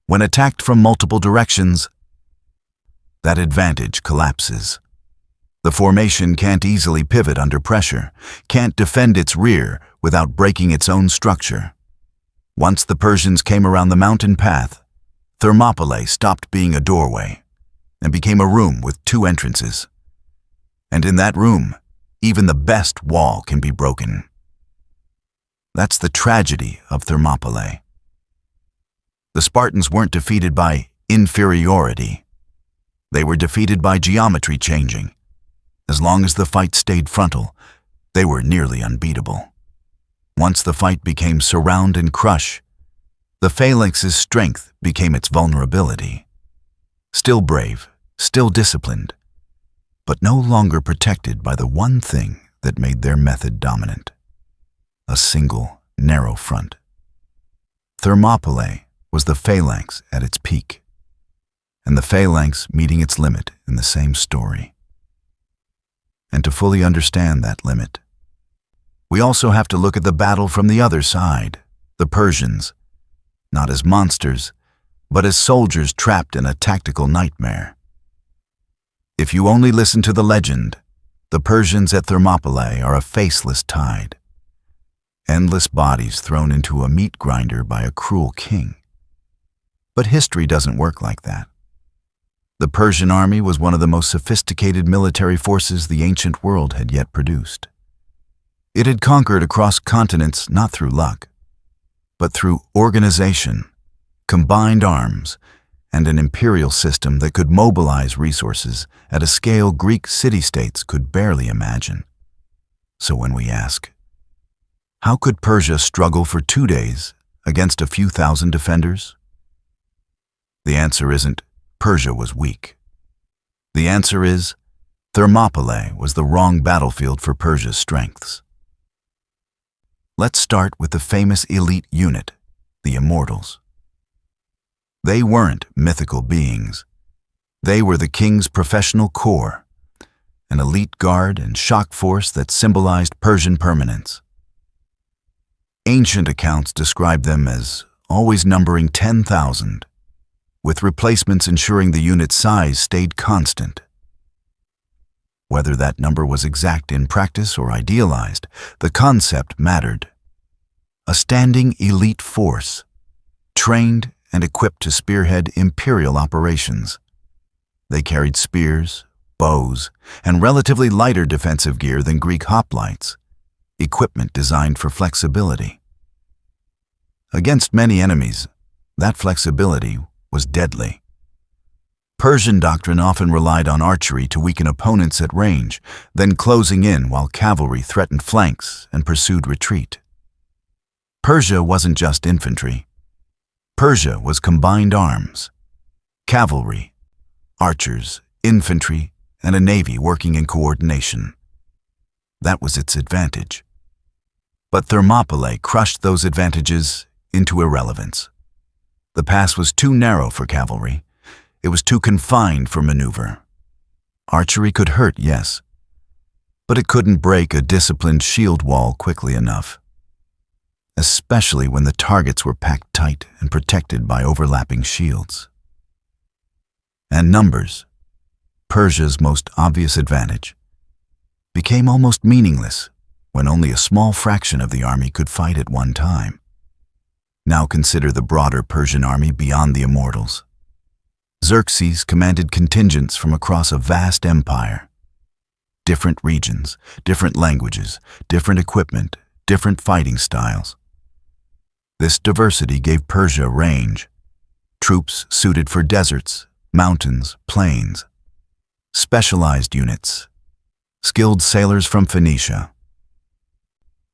Speaker 1: When attacked from multiple directions, that advantage collapses. The formation can't easily pivot under pressure, can't defend its rear without breaking its own structure. Once the Persians came around the mountain path, Thermopylae stopped being a doorway and became a room with two entrances. And in that room, even the best wall can be broken. That's the tragedy of Thermopylae. The Spartans weren't defeated by inferiority. They were defeated by geometry changing. As long as the fight stayed frontal, they were nearly unbeatable. Once the fight became surround and crush, the phalanx's strength became its vulnerability. Still brave, still disciplined, but no longer protected by the one thing that made their method dominant: a single, narrow front. Thermopylae was the phalanx at its peak, and the phalanx meeting its limit in the same story. And to fully understand that limit, we also have to look at the battle from the other side, the Persians, not as monsters, but as soldiers trapped in a tactical nightmare. If you only listen to the legend, the Persians at Thermopylae are a faceless tide, endless bodies thrown into a meat grinder by a cruel king. But history doesn't work like that. The Persian army was one of the most sophisticated military forces the ancient world had yet produced. It had conquered across continents not through luck, but through organization, combined arms, and an imperial system that could mobilize resources at a scale Greek city-states could barely imagine. So when we ask, how could Persia struggle for 2 days against a few thousand defenders? The answer isn't Persia was weak. The answer is Thermopylae was the wrong battlefield for Persia's strengths. Let's start with the famous elite unit, the Immortals. They weren't mythical beings. They were the king's professional corps, an elite guard and shock force that symbolized Persian permanence. Ancient accounts describe them as always numbering 10,000, with replacements ensuring the unit's size stayed constant. Whether that number was exact in practice or idealized, the concept mattered. A standing elite force, trained and equipped to spearhead imperial operations. They carried spears, bows, and relatively lighter defensive gear than Greek hoplites, equipment designed for flexibility. Against many enemies, that flexibility was deadly. Persian doctrine often relied on archery to weaken opponents at range, then closing in while cavalry threatened flanks and pursued retreat. Persia wasn't just infantry. Persia was combined arms, cavalry, archers, infantry, and a navy working in coordination. That was its advantage. But Thermopylae crushed those advantages into irrelevance. The pass was too narrow for cavalry. It was too confined for maneuver. Archery could hurt, yes, but it couldn't break a disciplined shield wall quickly enough, especially when the targets were packed tight and protected by overlapping shields. And numbers, Persia's most obvious advantage, became almost meaningless when only a small fraction of the army could fight at one time. Now consider the broader Persian army beyond the Immortals. Xerxes commanded contingents from across a vast empire. Different regions, different languages, different equipment, different fighting styles. This diversity gave Persia range. Troops suited for deserts, mountains, plains. Specialized units. Skilled sailors from Phoenicia.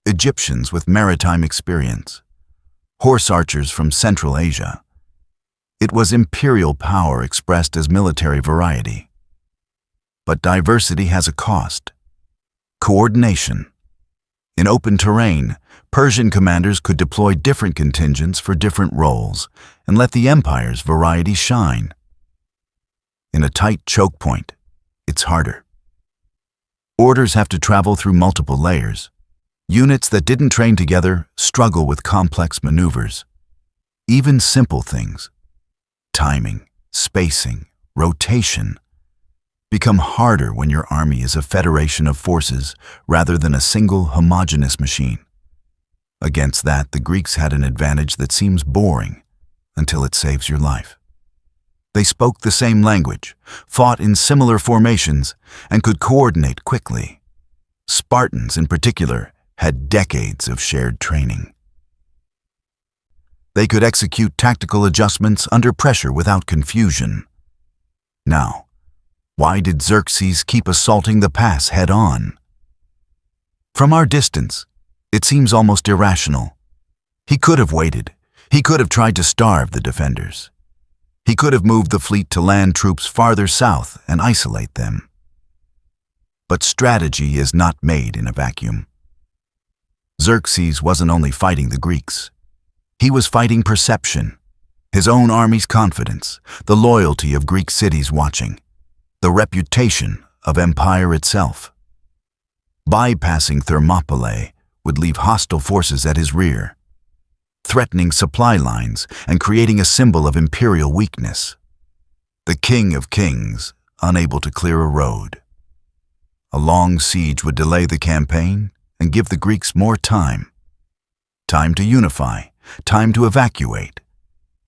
Speaker 1: Egyptians with maritime experience. Horse archers from Central Asia. It was imperial power expressed as military variety. But diversity has a cost. Coordination. In open terrain, Persian commanders could deploy different contingents for different roles and let the empire's variety shine. In a tight choke point, it's harder. Orders have to travel through multiple layers. Units that didn't train together struggle with complex maneuvers. Even simple things, timing, spacing, rotation, become harder when your army is a federation of forces rather than a single homogeneous machine. Against that, the Greeks had an advantage that seems boring until it saves your life. They spoke the same language, fought in similar formations, and could coordinate quickly. Spartans, in particular, had decades of shared training. They could execute tactical adjustments under pressure without confusion. Now, why did Xerxes keep assaulting the pass head-on? From our distance, it seems almost irrational. He could have waited. He could have tried to starve the defenders. He could have moved the fleet to land troops farther south and isolate them. But strategy is not made in a vacuum. Xerxes wasn't only fighting the Greeks. He was fighting perception, his own army's confidence, the loyalty of Greek cities watching, the reputation of empire itself. Bypassing Thermopylae would leave hostile forces at his rear, threatening supply lines and creating a symbol of imperial weakness. The king of kings, unable to clear a road. A long siege would delay the campaign and give the Greeks more time. Time to unify, time to evacuate,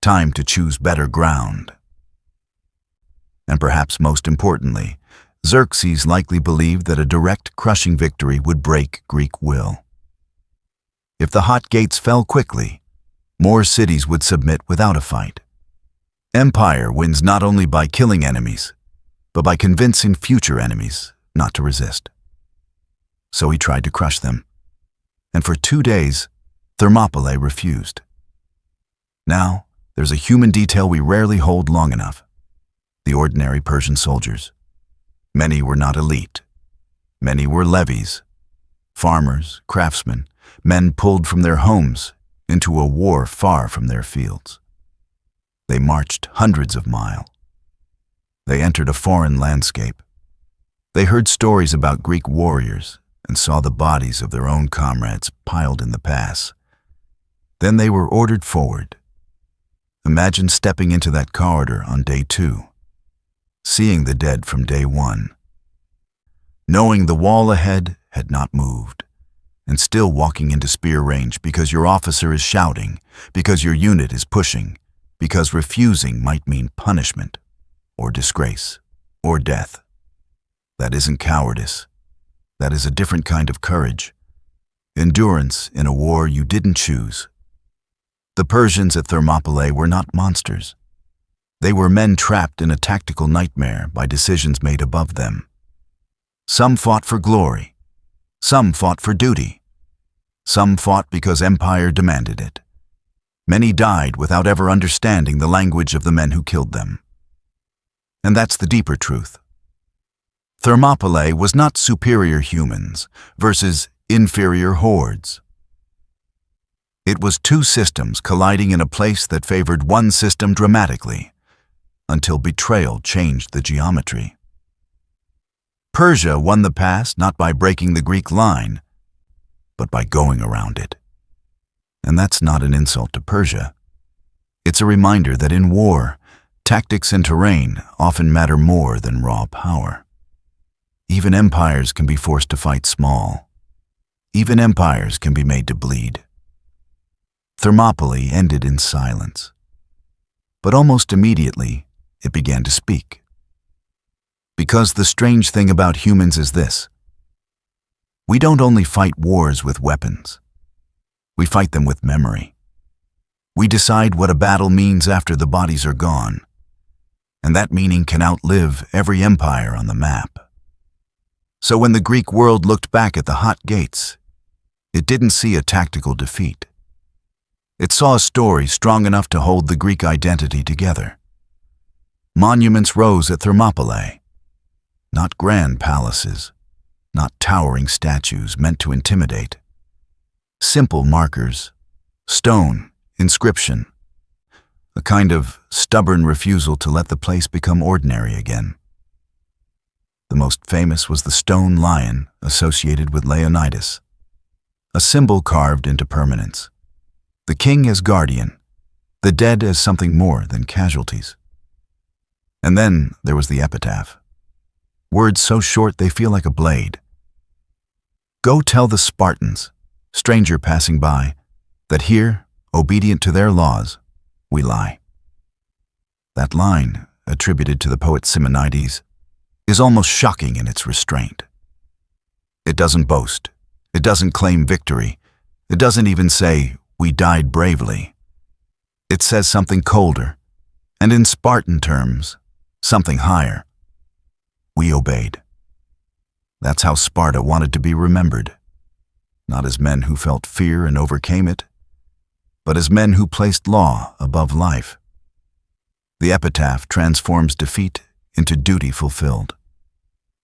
Speaker 1: time to choose better ground. And perhaps most importantly, Xerxes likely believed that a direct crushing victory would break Greek will. If the hot gates fell quickly, more cities would submit without a fight. Empire wins not only by killing enemies, but by convincing future enemies not to resist. So he tried to crush them, and for 2 days, Thermopylae refused. Now, there's a human detail we rarely hold long enough: the ordinary Persian soldiers. Many were not elite. Many were levies, farmers, craftsmen, men pulled from their homes into a war far from their fields. They marched hundreds of miles. They entered a foreign landscape. They heard stories about Greek warriors and saw the bodies of their own comrades piled in the pass. Then they were ordered forward, Imagine stepping into that corridor on day 2, seeing the dead from day 1, knowing the wall ahead had not moved, and still walking into spear range because your officer is shouting, because your unit is pushing, because refusing might mean punishment, or disgrace, or death. That isn't cowardice. That is a different kind of courage. Endurance in a war you didn't choose. The Persians at Thermopylae were not monsters. They were men trapped in a tactical nightmare by decisions made above them. Some fought for glory. Some fought for duty. Some fought because empire demanded it. Many died without ever understanding the language of the men who killed them. And that's the deeper truth. Thermopylae was not superior humans versus inferior hordes. It was 2 systems colliding in a place that favored one system dramatically, until betrayal changed the geometry. Persia won the pass not by breaking the Greek line, but by going around it. And that's not an insult to Persia. It's a reminder that in war, tactics and terrain often matter more than raw power. Even empires can be forced to fight small. Even empires can be made to bleed. Thermopylae ended in silence. But almost immediately, it began to speak. Because the strange thing about humans is this: we don't only fight wars with weapons. We fight them with memory. We decide what a battle means after the bodies are gone, and that meaning can outlive every empire on the map. So when the Greek world looked back at the hot gates, it didn't see a tactical defeat. It saw a story strong enough to hold the Greek identity together. Monuments rose at Thermopylae, not grand palaces, not towering statues meant to intimidate. Simple markers, stone, inscription, a kind of stubborn refusal to let the place become ordinary again. The most famous was the stone lion associated with Leonidas, a symbol carved into permanence. The king as guardian, the dead as something more than casualties. And then there was the epitaph. Words so short they feel like a blade. Go tell the Spartans, stranger passing by, that here, obedient to their laws, we lie. That line, attributed to the poet Simonides, is almost shocking in its restraint. It doesn't boast. It doesn't claim victory. It doesn't even say, "We died bravely." It says something colder, and in Spartan terms, something higher. We obeyed. That's how Sparta wanted to be remembered. Not as men who felt fear and overcame it, but as men who placed law above life. The epitaph transforms defeat into duty fulfilled.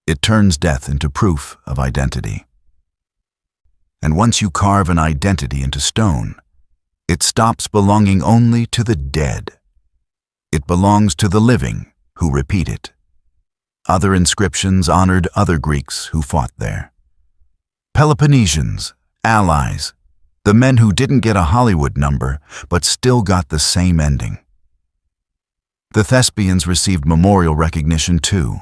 Speaker 1: It turns death into proof of identity. And once you carve an identity into stone, it stops belonging only to the dead. It belongs to the living who repeat it. Other inscriptions honored other Greeks who fought there. Peloponnesians, allies, the men who didn't get a Hollywood number but still got the same ending. The Thespians received memorial recognition too.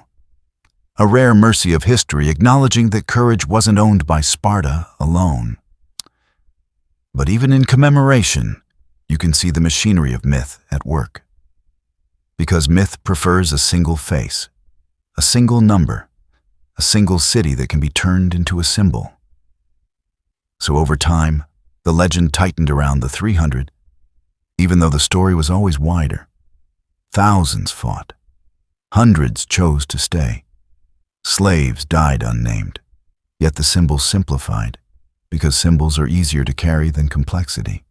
Speaker 1: A rare mercy of history acknowledging that courage wasn't owned by Sparta alone. But even in commemoration, you can see the machinery of myth at work. Because myth prefers a single face, a single number, a single city that can be turned into a symbol. So over time, the legend tightened around the 300, even though the story was always wider. Thousands fought. Hundreds chose to stay. Slaves died unnamed, yet the symbols simplified, because symbols are easier to carry than complexity.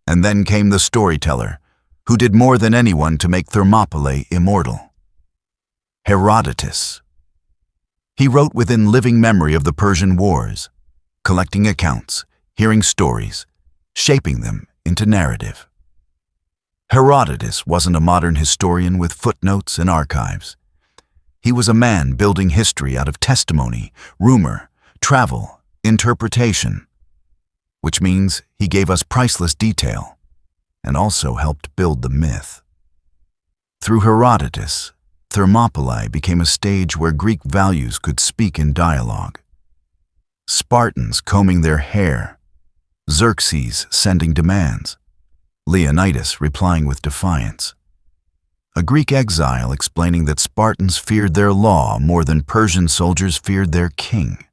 Speaker 1: And then came the storyteller, who did more than anyone to make Thermopylae immortal. Herodotus. He wrote within living memory of the Persian wars, collecting accounts, hearing stories, shaping them into narrative. Herodotus wasn't a modern historian with footnotes and archives. He was a man building history out of testimony, rumor, travel, interpretation, which means he gave us priceless detail, and also helped build the myth. Through Herodotus, Thermopylae became a stage where Greek values could speak in dialogue. Spartans combing their hair, Xerxes sending demands, Leonidas replying with defiance. A Greek exile explaining that Spartans feared their law more than Persian soldiers feared their king.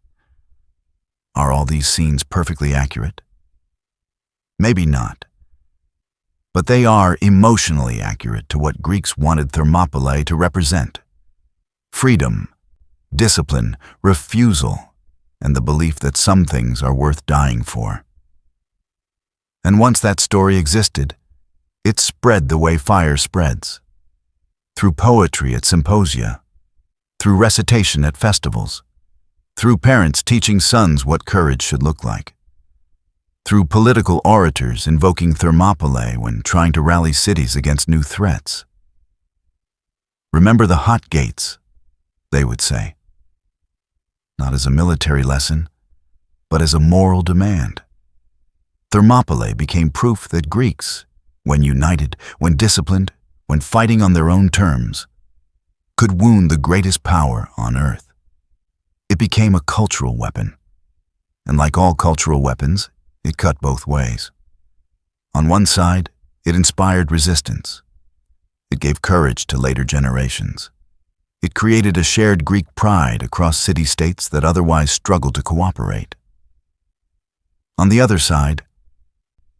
Speaker 1: Are all these scenes perfectly accurate? Maybe not. But they are emotionally accurate to what Greeks wanted Thermopylae to represent: freedom, discipline, refusal, and the belief that some things are worth dying for. And once that story existed, it spread the way fire spreads. Through poetry at symposia, through recitation at festivals, through parents teaching sons what courage should look like, through political orators invoking Thermopylae when trying to rally cities against new threats. Remember the hot gates, they would say. Not as a military lesson, but as a moral demand. Thermopylae became proof that Greeks, when united, when disciplined, when fighting on their own terms, could wound the greatest power on earth. It became a cultural weapon, and like all cultural weapons, it cut both ways. On one side, it inspired resistance. It gave courage to later generations. It created a shared Greek pride across city-states that otherwise struggled to cooperate. On the other side,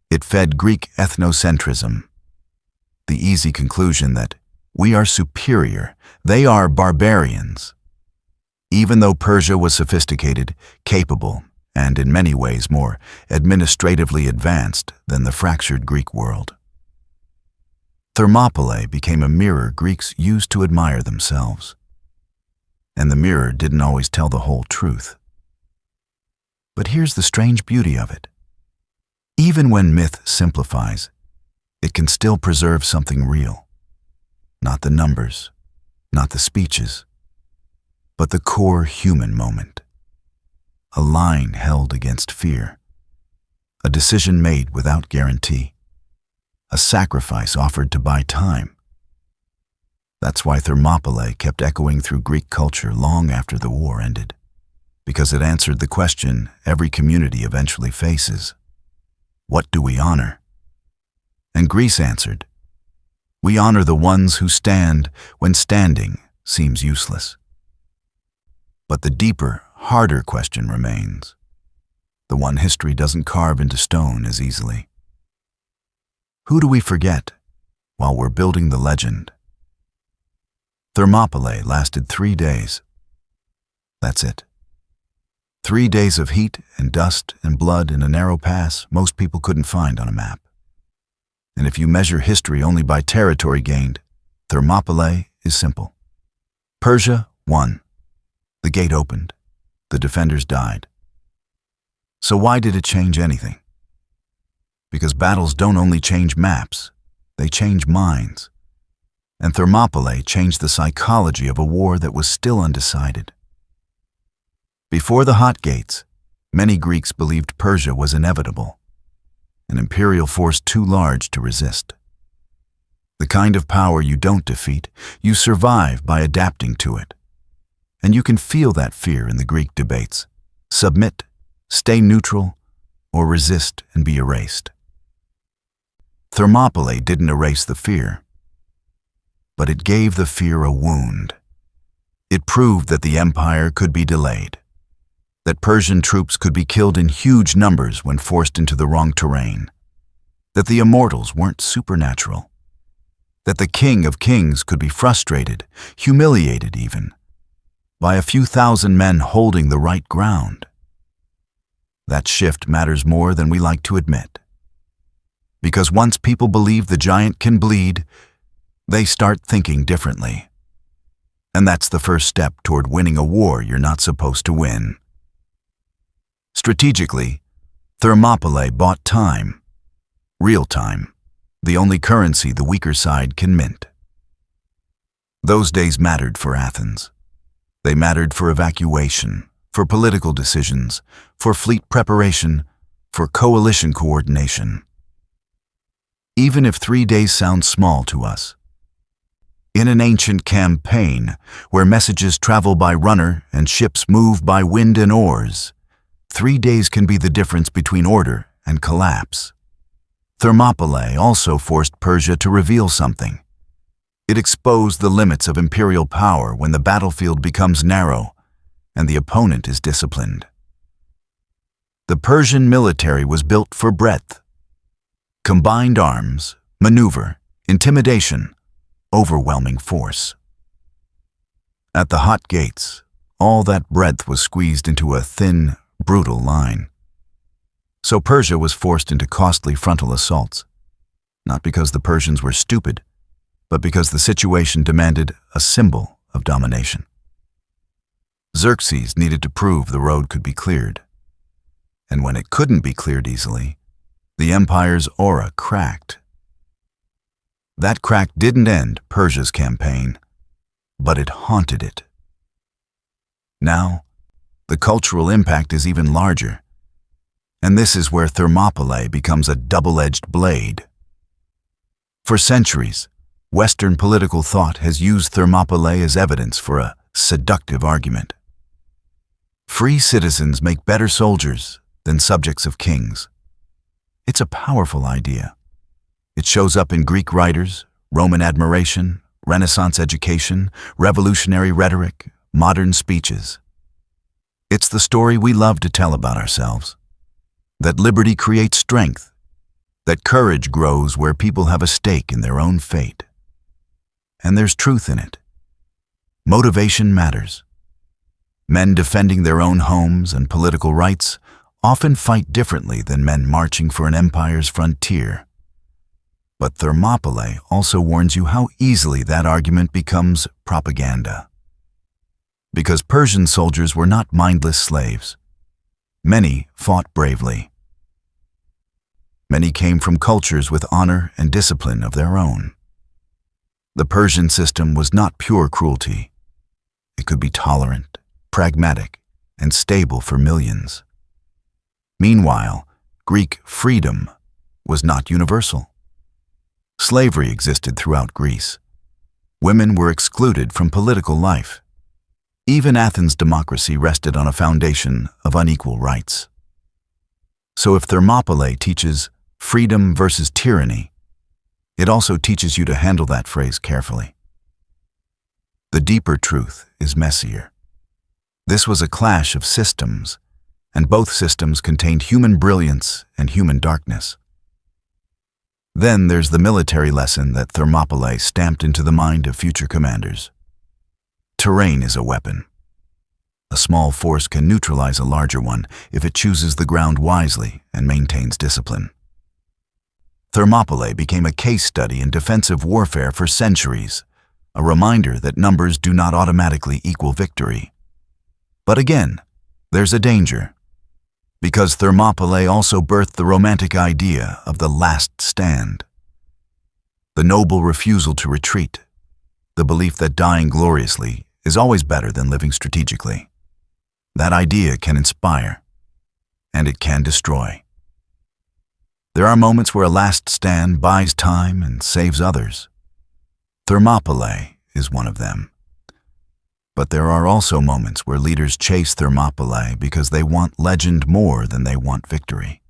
Speaker 1: it fed Greek ethnocentrism, the easy conclusion that we are superior, they are barbarians. Even though Persia was sophisticated, capable, and in many ways more administratively advanced than the fractured Greek world. Thermopylae became a mirror Greeks used to admire themselves. And the mirror didn't always tell the whole truth. But here's the strange beauty of it. Even when myth simplifies, it can still preserve something real. Not the numbers, not the speeches, but the core human moment. A line held against fear, a decision made without guarantee, a sacrifice offered to buy time. That's why Thermopylae kept echoing through Greek culture long after the war ended, because it answered the question every community eventually faces: what do we honor? And Greece answered, we honor the ones who stand when standing seems useless. But the deeper, harder question remains, the one history doesn't carve into stone as easily. Who do we forget while we're building the legend? Thermopylae lasted 3 days. That's it. 3 days of heat and dust and blood in a narrow pass most people couldn't find on a map. And if you measure history only by territory gained, Thermopylae is simple. Persia won. The gate opened. The defenders died. So why did it change anything? Because battles don't only change maps, they change minds. And Thermopylae changed the psychology of a war that was still undecided. Before the hot gates, many Greeks believed Persia was inevitable, an imperial force too large to resist. The kind of power you don't defeat, you survive by adapting to it. And you can feel that fear in the Greek debates. Submit, stay neutral, or resist and be erased. Thermopylae didn't erase the fear, but it gave the fear a wound. It proved that the empire could be delayed, that Persian troops could be killed in huge numbers when forced into the wrong terrain, that the Immortals weren't supernatural, that the King of Kings could be frustrated, humiliated even, by a few thousand men holding the right ground. That shift matters more than we like to admit. Because once people believe the giant can bleed, they start thinking differently. And that's the first step toward winning a war you're not supposed to win. Strategically, Thermopylae bought time. Real time, the only currency the weaker side can mint. Those days mattered for Athens. They mattered for evacuation, for political decisions, for fleet preparation, for coalition coordination. even if 3 days sound small to us. In an ancient campaign, where messages travel by runner and ships move by wind and oars, 3 days can be the difference between order and collapse. Thermopylae also forced Persia to reveal something. It exposed the limits of imperial power when the battlefield becomes narrow and the opponent is disciplined. The Persian military was built for breadth. Combined arms, maneuver, intimidation, overwhelming force. At the hot gates, all that breadth was squeezed into a thin, brutal line. So Persia was forced into costly frontal assaults, not because the Persians were stupid, but because the situation demanded a symbol of domination. Xerxes needed to prove the road could be cleared. And when it couldn't be cleared easily, the empire's aura cracked. That crack didn't end Persia's campaign, but it haunted it. Now, the cultural impact is even larger, and this is where Thermopylae becomes a double-edged blade. For centuries, Western political thought has used Thermopylae as evidence for a seductive argument. Free citizens make better soldiers than subjects of kings. It's a powerful idea. It shows up in Greek writers, Roman admiration, Renaissance education, revolutionary rhetoric, modern speeches. It's the story we love to tell about ourselves. That liberty creates strength. That courage grows where people have a stake in their own fate. And there's truth in it. Motivation matters. Men defending their own homes and political rights often fight differently than men marching for an empire's frontier. But Thermopylae also warns you how easily that argument becomes propaganda. Because Persian soldiers were not mindless slaves. Many fought bravely. Many came from cultures with honor and discipline of their own. The Persian system was not pure cruelty. It could be tolerant, pragmatic, and stable for millions. Meanwhile, Greek freedom was not universal. Slavery existed throughout Greece. Women were excluded from political life. Even Athens' democracy rested on a foundation of unequal rights. So if Thermopylae teaches freedom versus tyranny, it also teaches you to handle that phrase carefully. The deeper truth is messier. This was a clash of systems, and both systems contained human brilliance and human darkness. Then there's the military lesson that Thermopylae stamped into the mind of future commanders. Terrain is a weapon. A small force can neutralize a larger one if it chooses the ground wisely and maintains discipline. Thermopylae became a case study in defensive warfare for centuries, a reminder that numbers do not automatically equal victory. But again, there's a danger, because Thermopylae also birthed the romantic idea of the last stand. The noble refusal to retreat, the belief that dying gloriously is always better than living strategically. That idea can inspire, and it can destroy. There are moments where a last stand buys time and saves others. Thermopylae is one of them. But there are also moments where leaders chase Thermopylae because they want legend more than they want victory.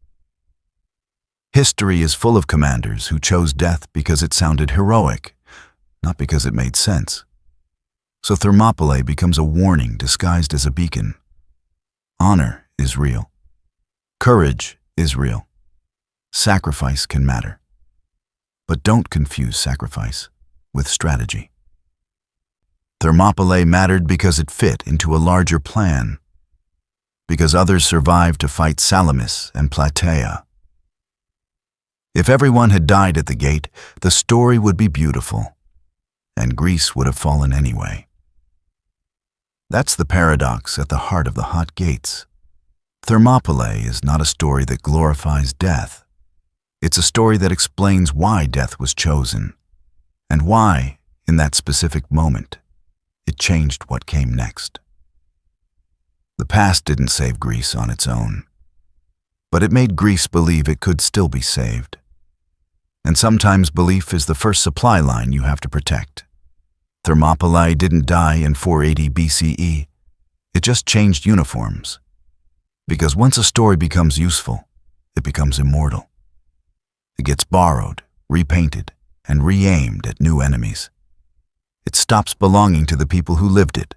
Speaker 1: History is full of commanders who chose death because it sounded heroic, not because it made sense. So Thermopylae becomes a warning disguised as a beacon. Honor is real. Courage is real. Sacrifice can matter. But don't confuse sacrifice with strategy. Thermopylae mattered because it fit into a larger plan, because others survived to fight Salamis and Plataea. If everyone had died at the gate, the story would be beautiful, and Greece would have fallen anyway. That's the paradox at the heart of the hot gates. Thermopylae is not a story that glorifies death. It's a story that explains why death was chosen, and why, in that specific moment, it changed what came next. The past didn't save Greece on its own, but it made Greece believe it could still be saved. And sometimes belief is the first supply line you have to protect. Thermopylae didn't die in 480 BCE. It just changed uniforms. Because once a story becomes useful, it becomes immortal. It gets borrowed, repainted, and re-aimed at new enemies. It stops belonging to the people who lived it,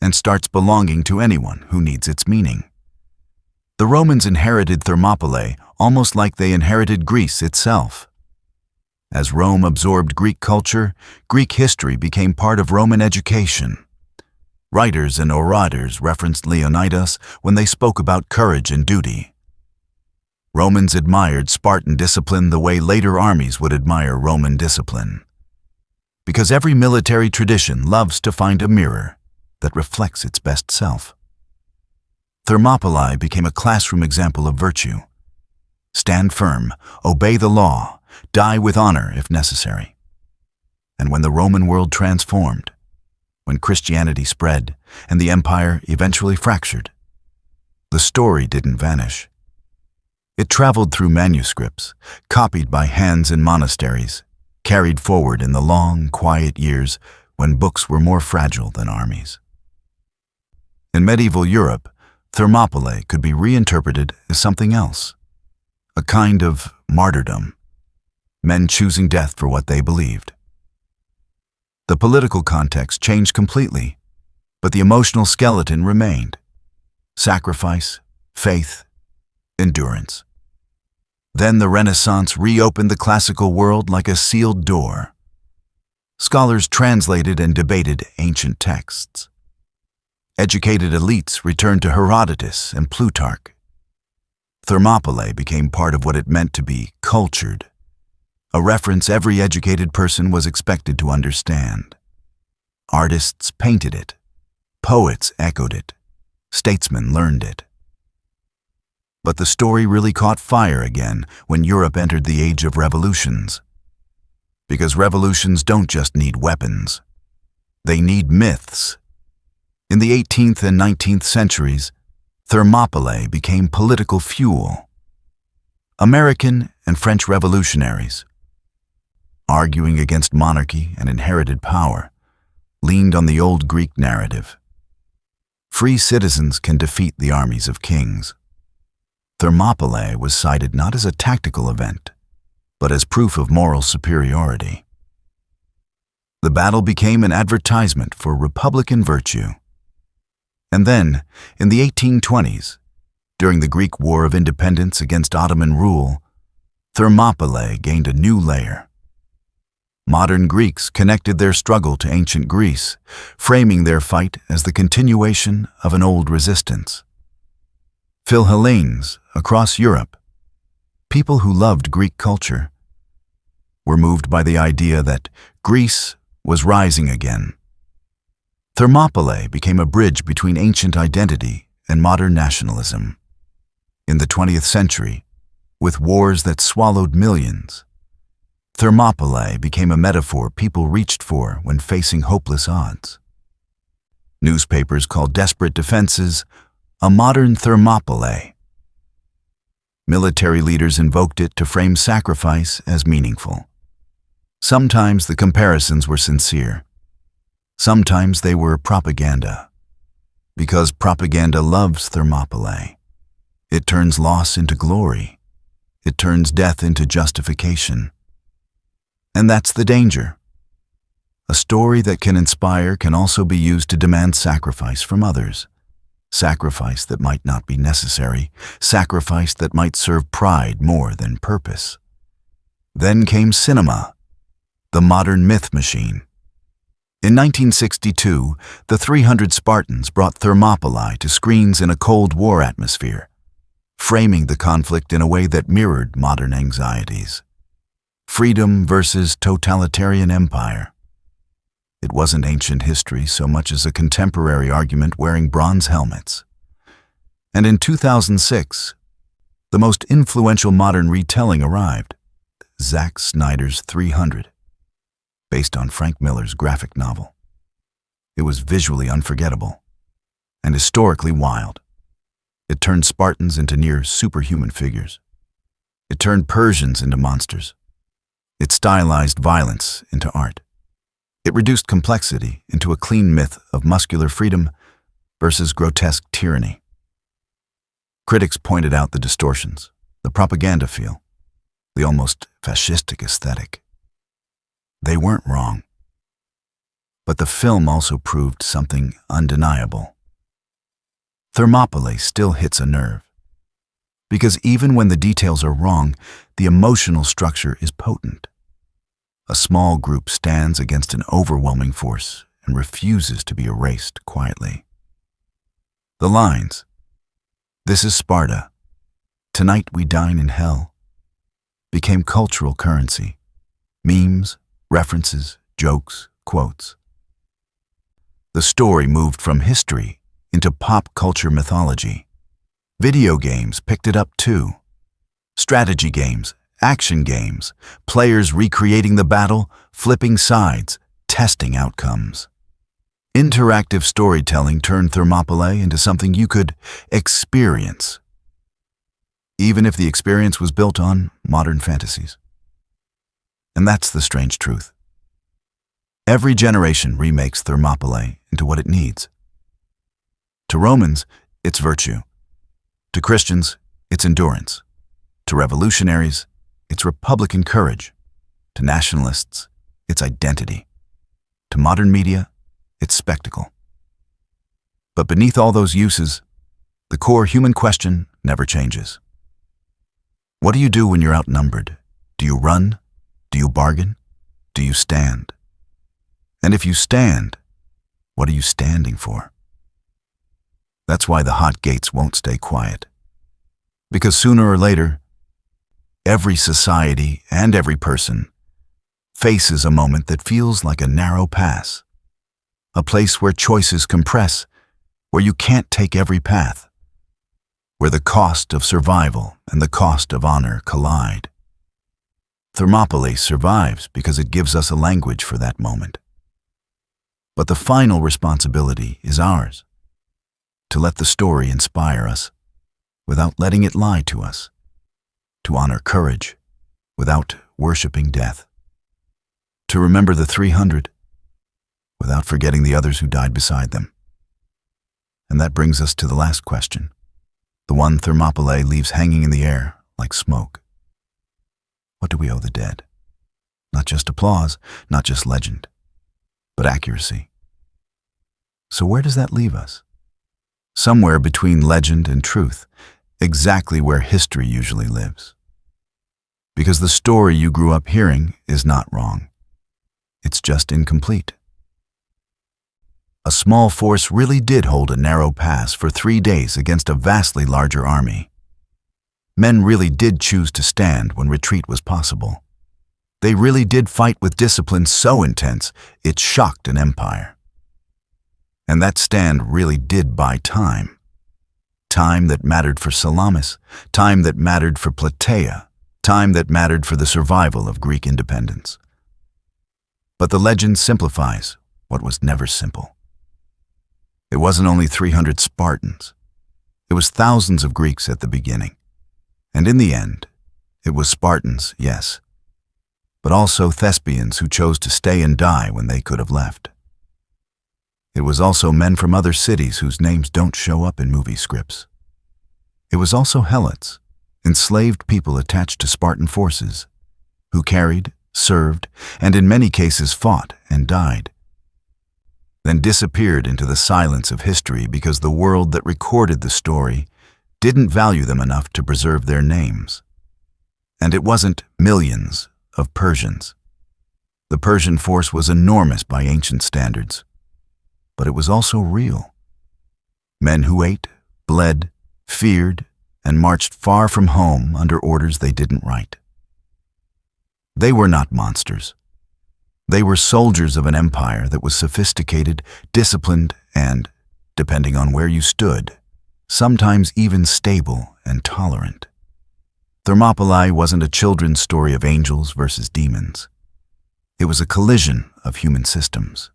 Speaker 1: and starts belonging to anyone who needs its meaning. The Romans inherited Thermopylae almost like they inherited Greece itself. As Rome absorbed Greek culture, Greek history became part of Roman education. Writers and orators referenced Leonidas when they spoke about courage and duty. Romans admired Spartan discipline the way later armies would admire Roman discipline. Because every military tradition loves to find a mirror that reflects its best self. Thermopylae became a classroom example of virtue. Stand firm, obey the law, die with honor if necessary. And when the Roman world transformed, when Christianity spread and the empire eventually fractured, the story didn't vanish. It traveled through manuscripts, copied by hands in monasteries, carried forward in the long, quiet years when books were more fragile than armies. In medieval Europe, Thermopylae could be reinterpreted as something else, a kind of martyrdom, men choosing death for what they believed. The political context changed completely, but the emotional skeleton remained: sacrifice, faith, endurance. Then the Renaissance reopened the classical world like a sealed door. Scholars translated and debated ancient texts. Educated elites returned to Herodotus and Plutarch. Thermopylae became part of what it meant to be cultured, a reference every educated person was expected to understand. Artists painted it, poets echoed it, statesmen learned it. But the story really caught fire again when Europe entered the age of revolutions. Because revolutions don't just need weapons, they need myths. In the 18th and 19th centuries, Thermopylae became political fuel. American and French revolutionaries, arguing against monarchy and inherited power, leaned on the old Greek narrative. Free citizens can defeat the armies of kings. Thermopylae was cited not as a tactical event, but as proof of moral superiority. The battle became an advertisement for republican virtue. And then, in the 1820s, during the Greek War of Independence against Ottoman rule, Thermopylae gained a new layer. Modern Greeks connected their struggle to ancient Greece, framing their fight as the continuation of an old resistance. Philhellenes across Europe, people who loved Greek culture, were moved by the idea that Greece was rising again. Thermopylae became a bridge between ancient identity and modern nationalism. In the 20th century, with wars that swallowed millions, Thermopylae became a metaphor people reached for when facing hopeless odds. Newspapers called desperate defenses a modern Thermopylae. Military leaders invoked it to frame sacrifice as meaningful. Sometimes the comparisons were sincere. Sometimes they were propaganda. Because propaganda loves Thermopylae. It turns loss into glory. It turns death into justification. And that's the danger. A story that can inspire can also be used to demand sacrifice from others. Sacrifice that might not be necessary. Sacrifice that might serve pride more than purpose. Then came cinema, the modern myth machine. In 1962, the 300 Spartans brought Thermopylae to screens in a Cold War atmosphere, framing the conflict in a way that mirrored modern anxieties. Freedom versus totalitarian empire. It wasn't ancient history so much as a contemporary argument wearing bronze helmets. And in 2006, the most influential modern retelling arrived, Zack Snyder's 300. Based on Frank Miller's graphic novel. It was visually unforgettable and historically wild. It turned Spartans into near superhuman figures. It turned Persians into monsters. It stylized violence into art. It reduced complexity into a clean myth of muscular freedom versus grotesque tyranny. Critics pointed out the distortions, the propaganda feel, the almost fascistic aesthetic. They weren't wrong. But the film also proved something undeniable. Thermopylae still hits a nerve. Because even when the details are wrong, the emotional structure is potent. A small group stands against an overwhelming force and refuses to be erased quietly. The lines, "This is Sparta. Tonight we dine in hell," became cultural currency. Memes, references, jokes, quotes. The story moved from history into pop culture mythology. Video games picked it up too. Strategy games, action games, players recreating the battle, flipping sides, testing outcomes. Interactive storytelling turned Thermopylae into something you could experience, even if the experience was built on modern fantasies. And that's the strange truth. Every generation remakes Thermopylae into what it needs. To Romans, it's virtue. To Christians, it's endurance. To revolutionaries, it's republican courage. To nationalists, it's identity. To modern media, it's spectacle. But beneath all those uses, the core human question never changes. What do you do when you're outnumbered? Do you run? Do you bargain? Do you stand? And if you stand, what are you standing for? That's why the hot gates won't stay quiet. Because sooner or later, every society and every person faces a moment that feels like a narrow pass, a place where choices compress, where you can't take every path, where the cost of survival and the cost of honor collide. Thermopylae survives because it gives us a language for that moment. But the final responsibility is ours, to let the story inspire us without letting it lie to us, to honor courage without worshiping death, to remember the 300 without forgetting the others who died beside them. And that brings us to the last question, the one Thermopylae leaves hanging in the air like smoke. What do we owe the dead? Not just applause, not just legend, but accuracy. So where does that leave us? Somewhere between legend and truth, exactly where history usually lives. Because the story you grew up hearing is not wrong. It's just incomplete. A small force really did hold a narrow pass for 3 days against a vastly larger army. Men really did choose to stand when retreat was possible. They really did fight with discipline so intense it shocked an empire. And that stand really did buy time. Time that mattered for Salamis, time that mattered for Plataea, time that mattered for the survival of Greek independence. But the legend simplifies what was never simple. It wasn't only 300 Spartans. It was thousands of Greeks at the beginning. And in the end, it was Spartans, yes, but also Thespians who chose to stay and die when they could have left. It was also men from other cities whose names don't show up in movie scripts. It was also helots, enslaved people attached to Spartan forces, who carried, served, and in many cases fought and died, then disappeared into the silence of history because the world that recorded the story didn't value them enough to preserve their names. And it wasn't millions of Persians. The Persian force was enormous by ancient standards, but it was also real. Men who ate, bled, feared, and marched far from home under orders they didn't write. They were not monsters. They were soldiers of an empire that was sophisticated, disciplined, and, depending on where you stood, sometimes even stable and tolerant. Thermopylae wasn't a children's story of angels versus demons. It was a collision of human systems,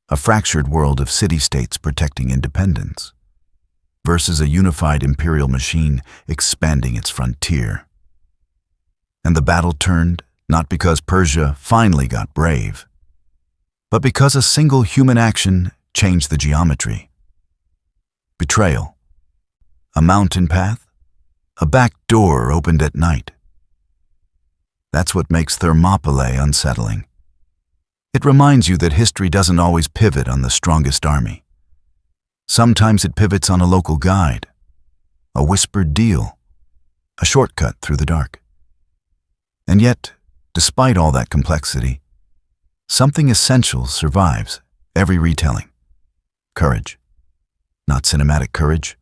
Speaker 1: a fractured world of city-states protecting independence, versus a unified imperial machine expanding its frontier. And the battle turned, not because Persia finally got brave, but because a single human action changed the geometry. Betrayal. A mountain path. A back door opened at night. That's what makes Thermopylae unsettling. It reminds you that history doesn't always pivot on the strongest army. Sometimes it pivots on a local guide, a whispered deal, a shortcut through the dark. And yet, despite all that complexity, something essential survives every retelling. Courage. Not cinematic courage,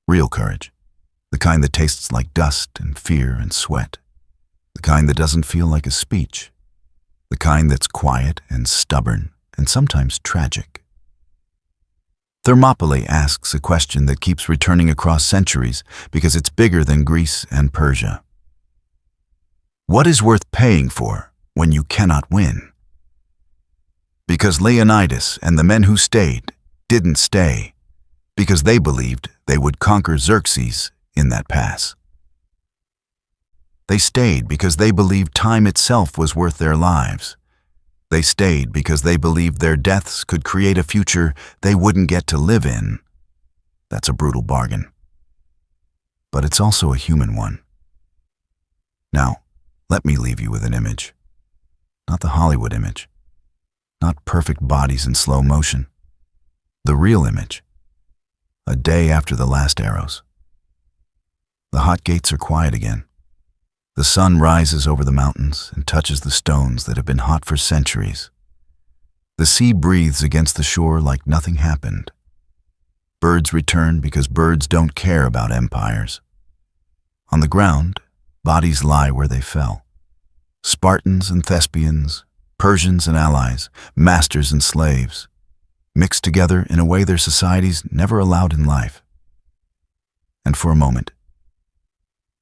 Speaker 1: real courage. The kind that tastes like dust and fear and sweat. The kind that doesn't feel like a speech. The kind that's quiet and stubborn and sometimes tragic. Thermopylae asks a question that keeps returning across centuries because it's bigger than Greece and Persia. What is worth paying for when you cannot win? Because Leonidas and the men who stayed didn't stay because they believed they would conquer Xerxes in that pass. They stayed because they believed time itself was worth their lives. They stayed because they believed their deaths could create a future they wouldn't get to live in. That's a brutal bargain. But it's also a human one. Now, let me leave you with an image. Not the Hollywood image. Not perfect bodies in slow motion. The real image. A day after the last arrows. The hot gates are quiet again. The sun rises over the mountains and touches the stones that have been hot for centuries. The sea breathes against the shore like nothing happened. Birds return because birds don't care about empires. On the ground, bodies lie where they fell. Spartans and Thespians, Persians and allies, masters and slaves, mixed together in a way their societies never allowed in life. And for a moment,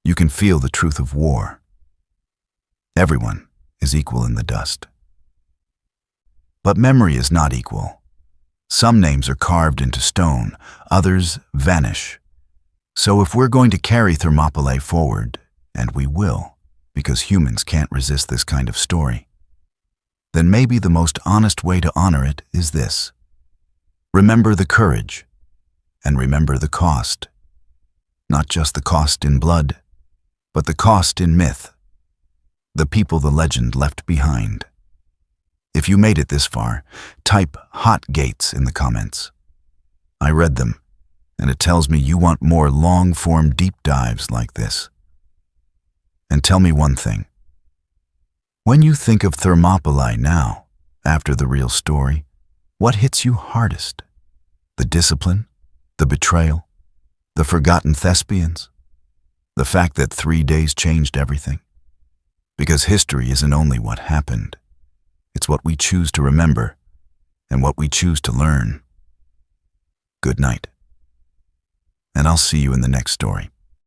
Speaker 1: you can feel the truth of war. Everyone is equal in the dust. But memory is not equal. Some names are carved into stone, others vanish. So if we're going to carry Thermopylae forward, and we will, because humans can't resist this kind of story, then maybe the most honest way to honor it is this. Remember the courage, and remember the cost. Not just the cost in blood, but the cost in myth, the people the legend left behind. If you made it this far, type "hot gates" in the comments. I read them, and it tells me you want more long-form deep dives like this. And tell me one thing. When you think of Thermopylae now, after the real story, what hits you hardest? The discipline? The betrayal? The forgotten Thespians? The fact that 3 days changed everything? Because history isn't only what happened. It's what we choose to remember and what we choose to learn. Good night. And I'll see you in the next story.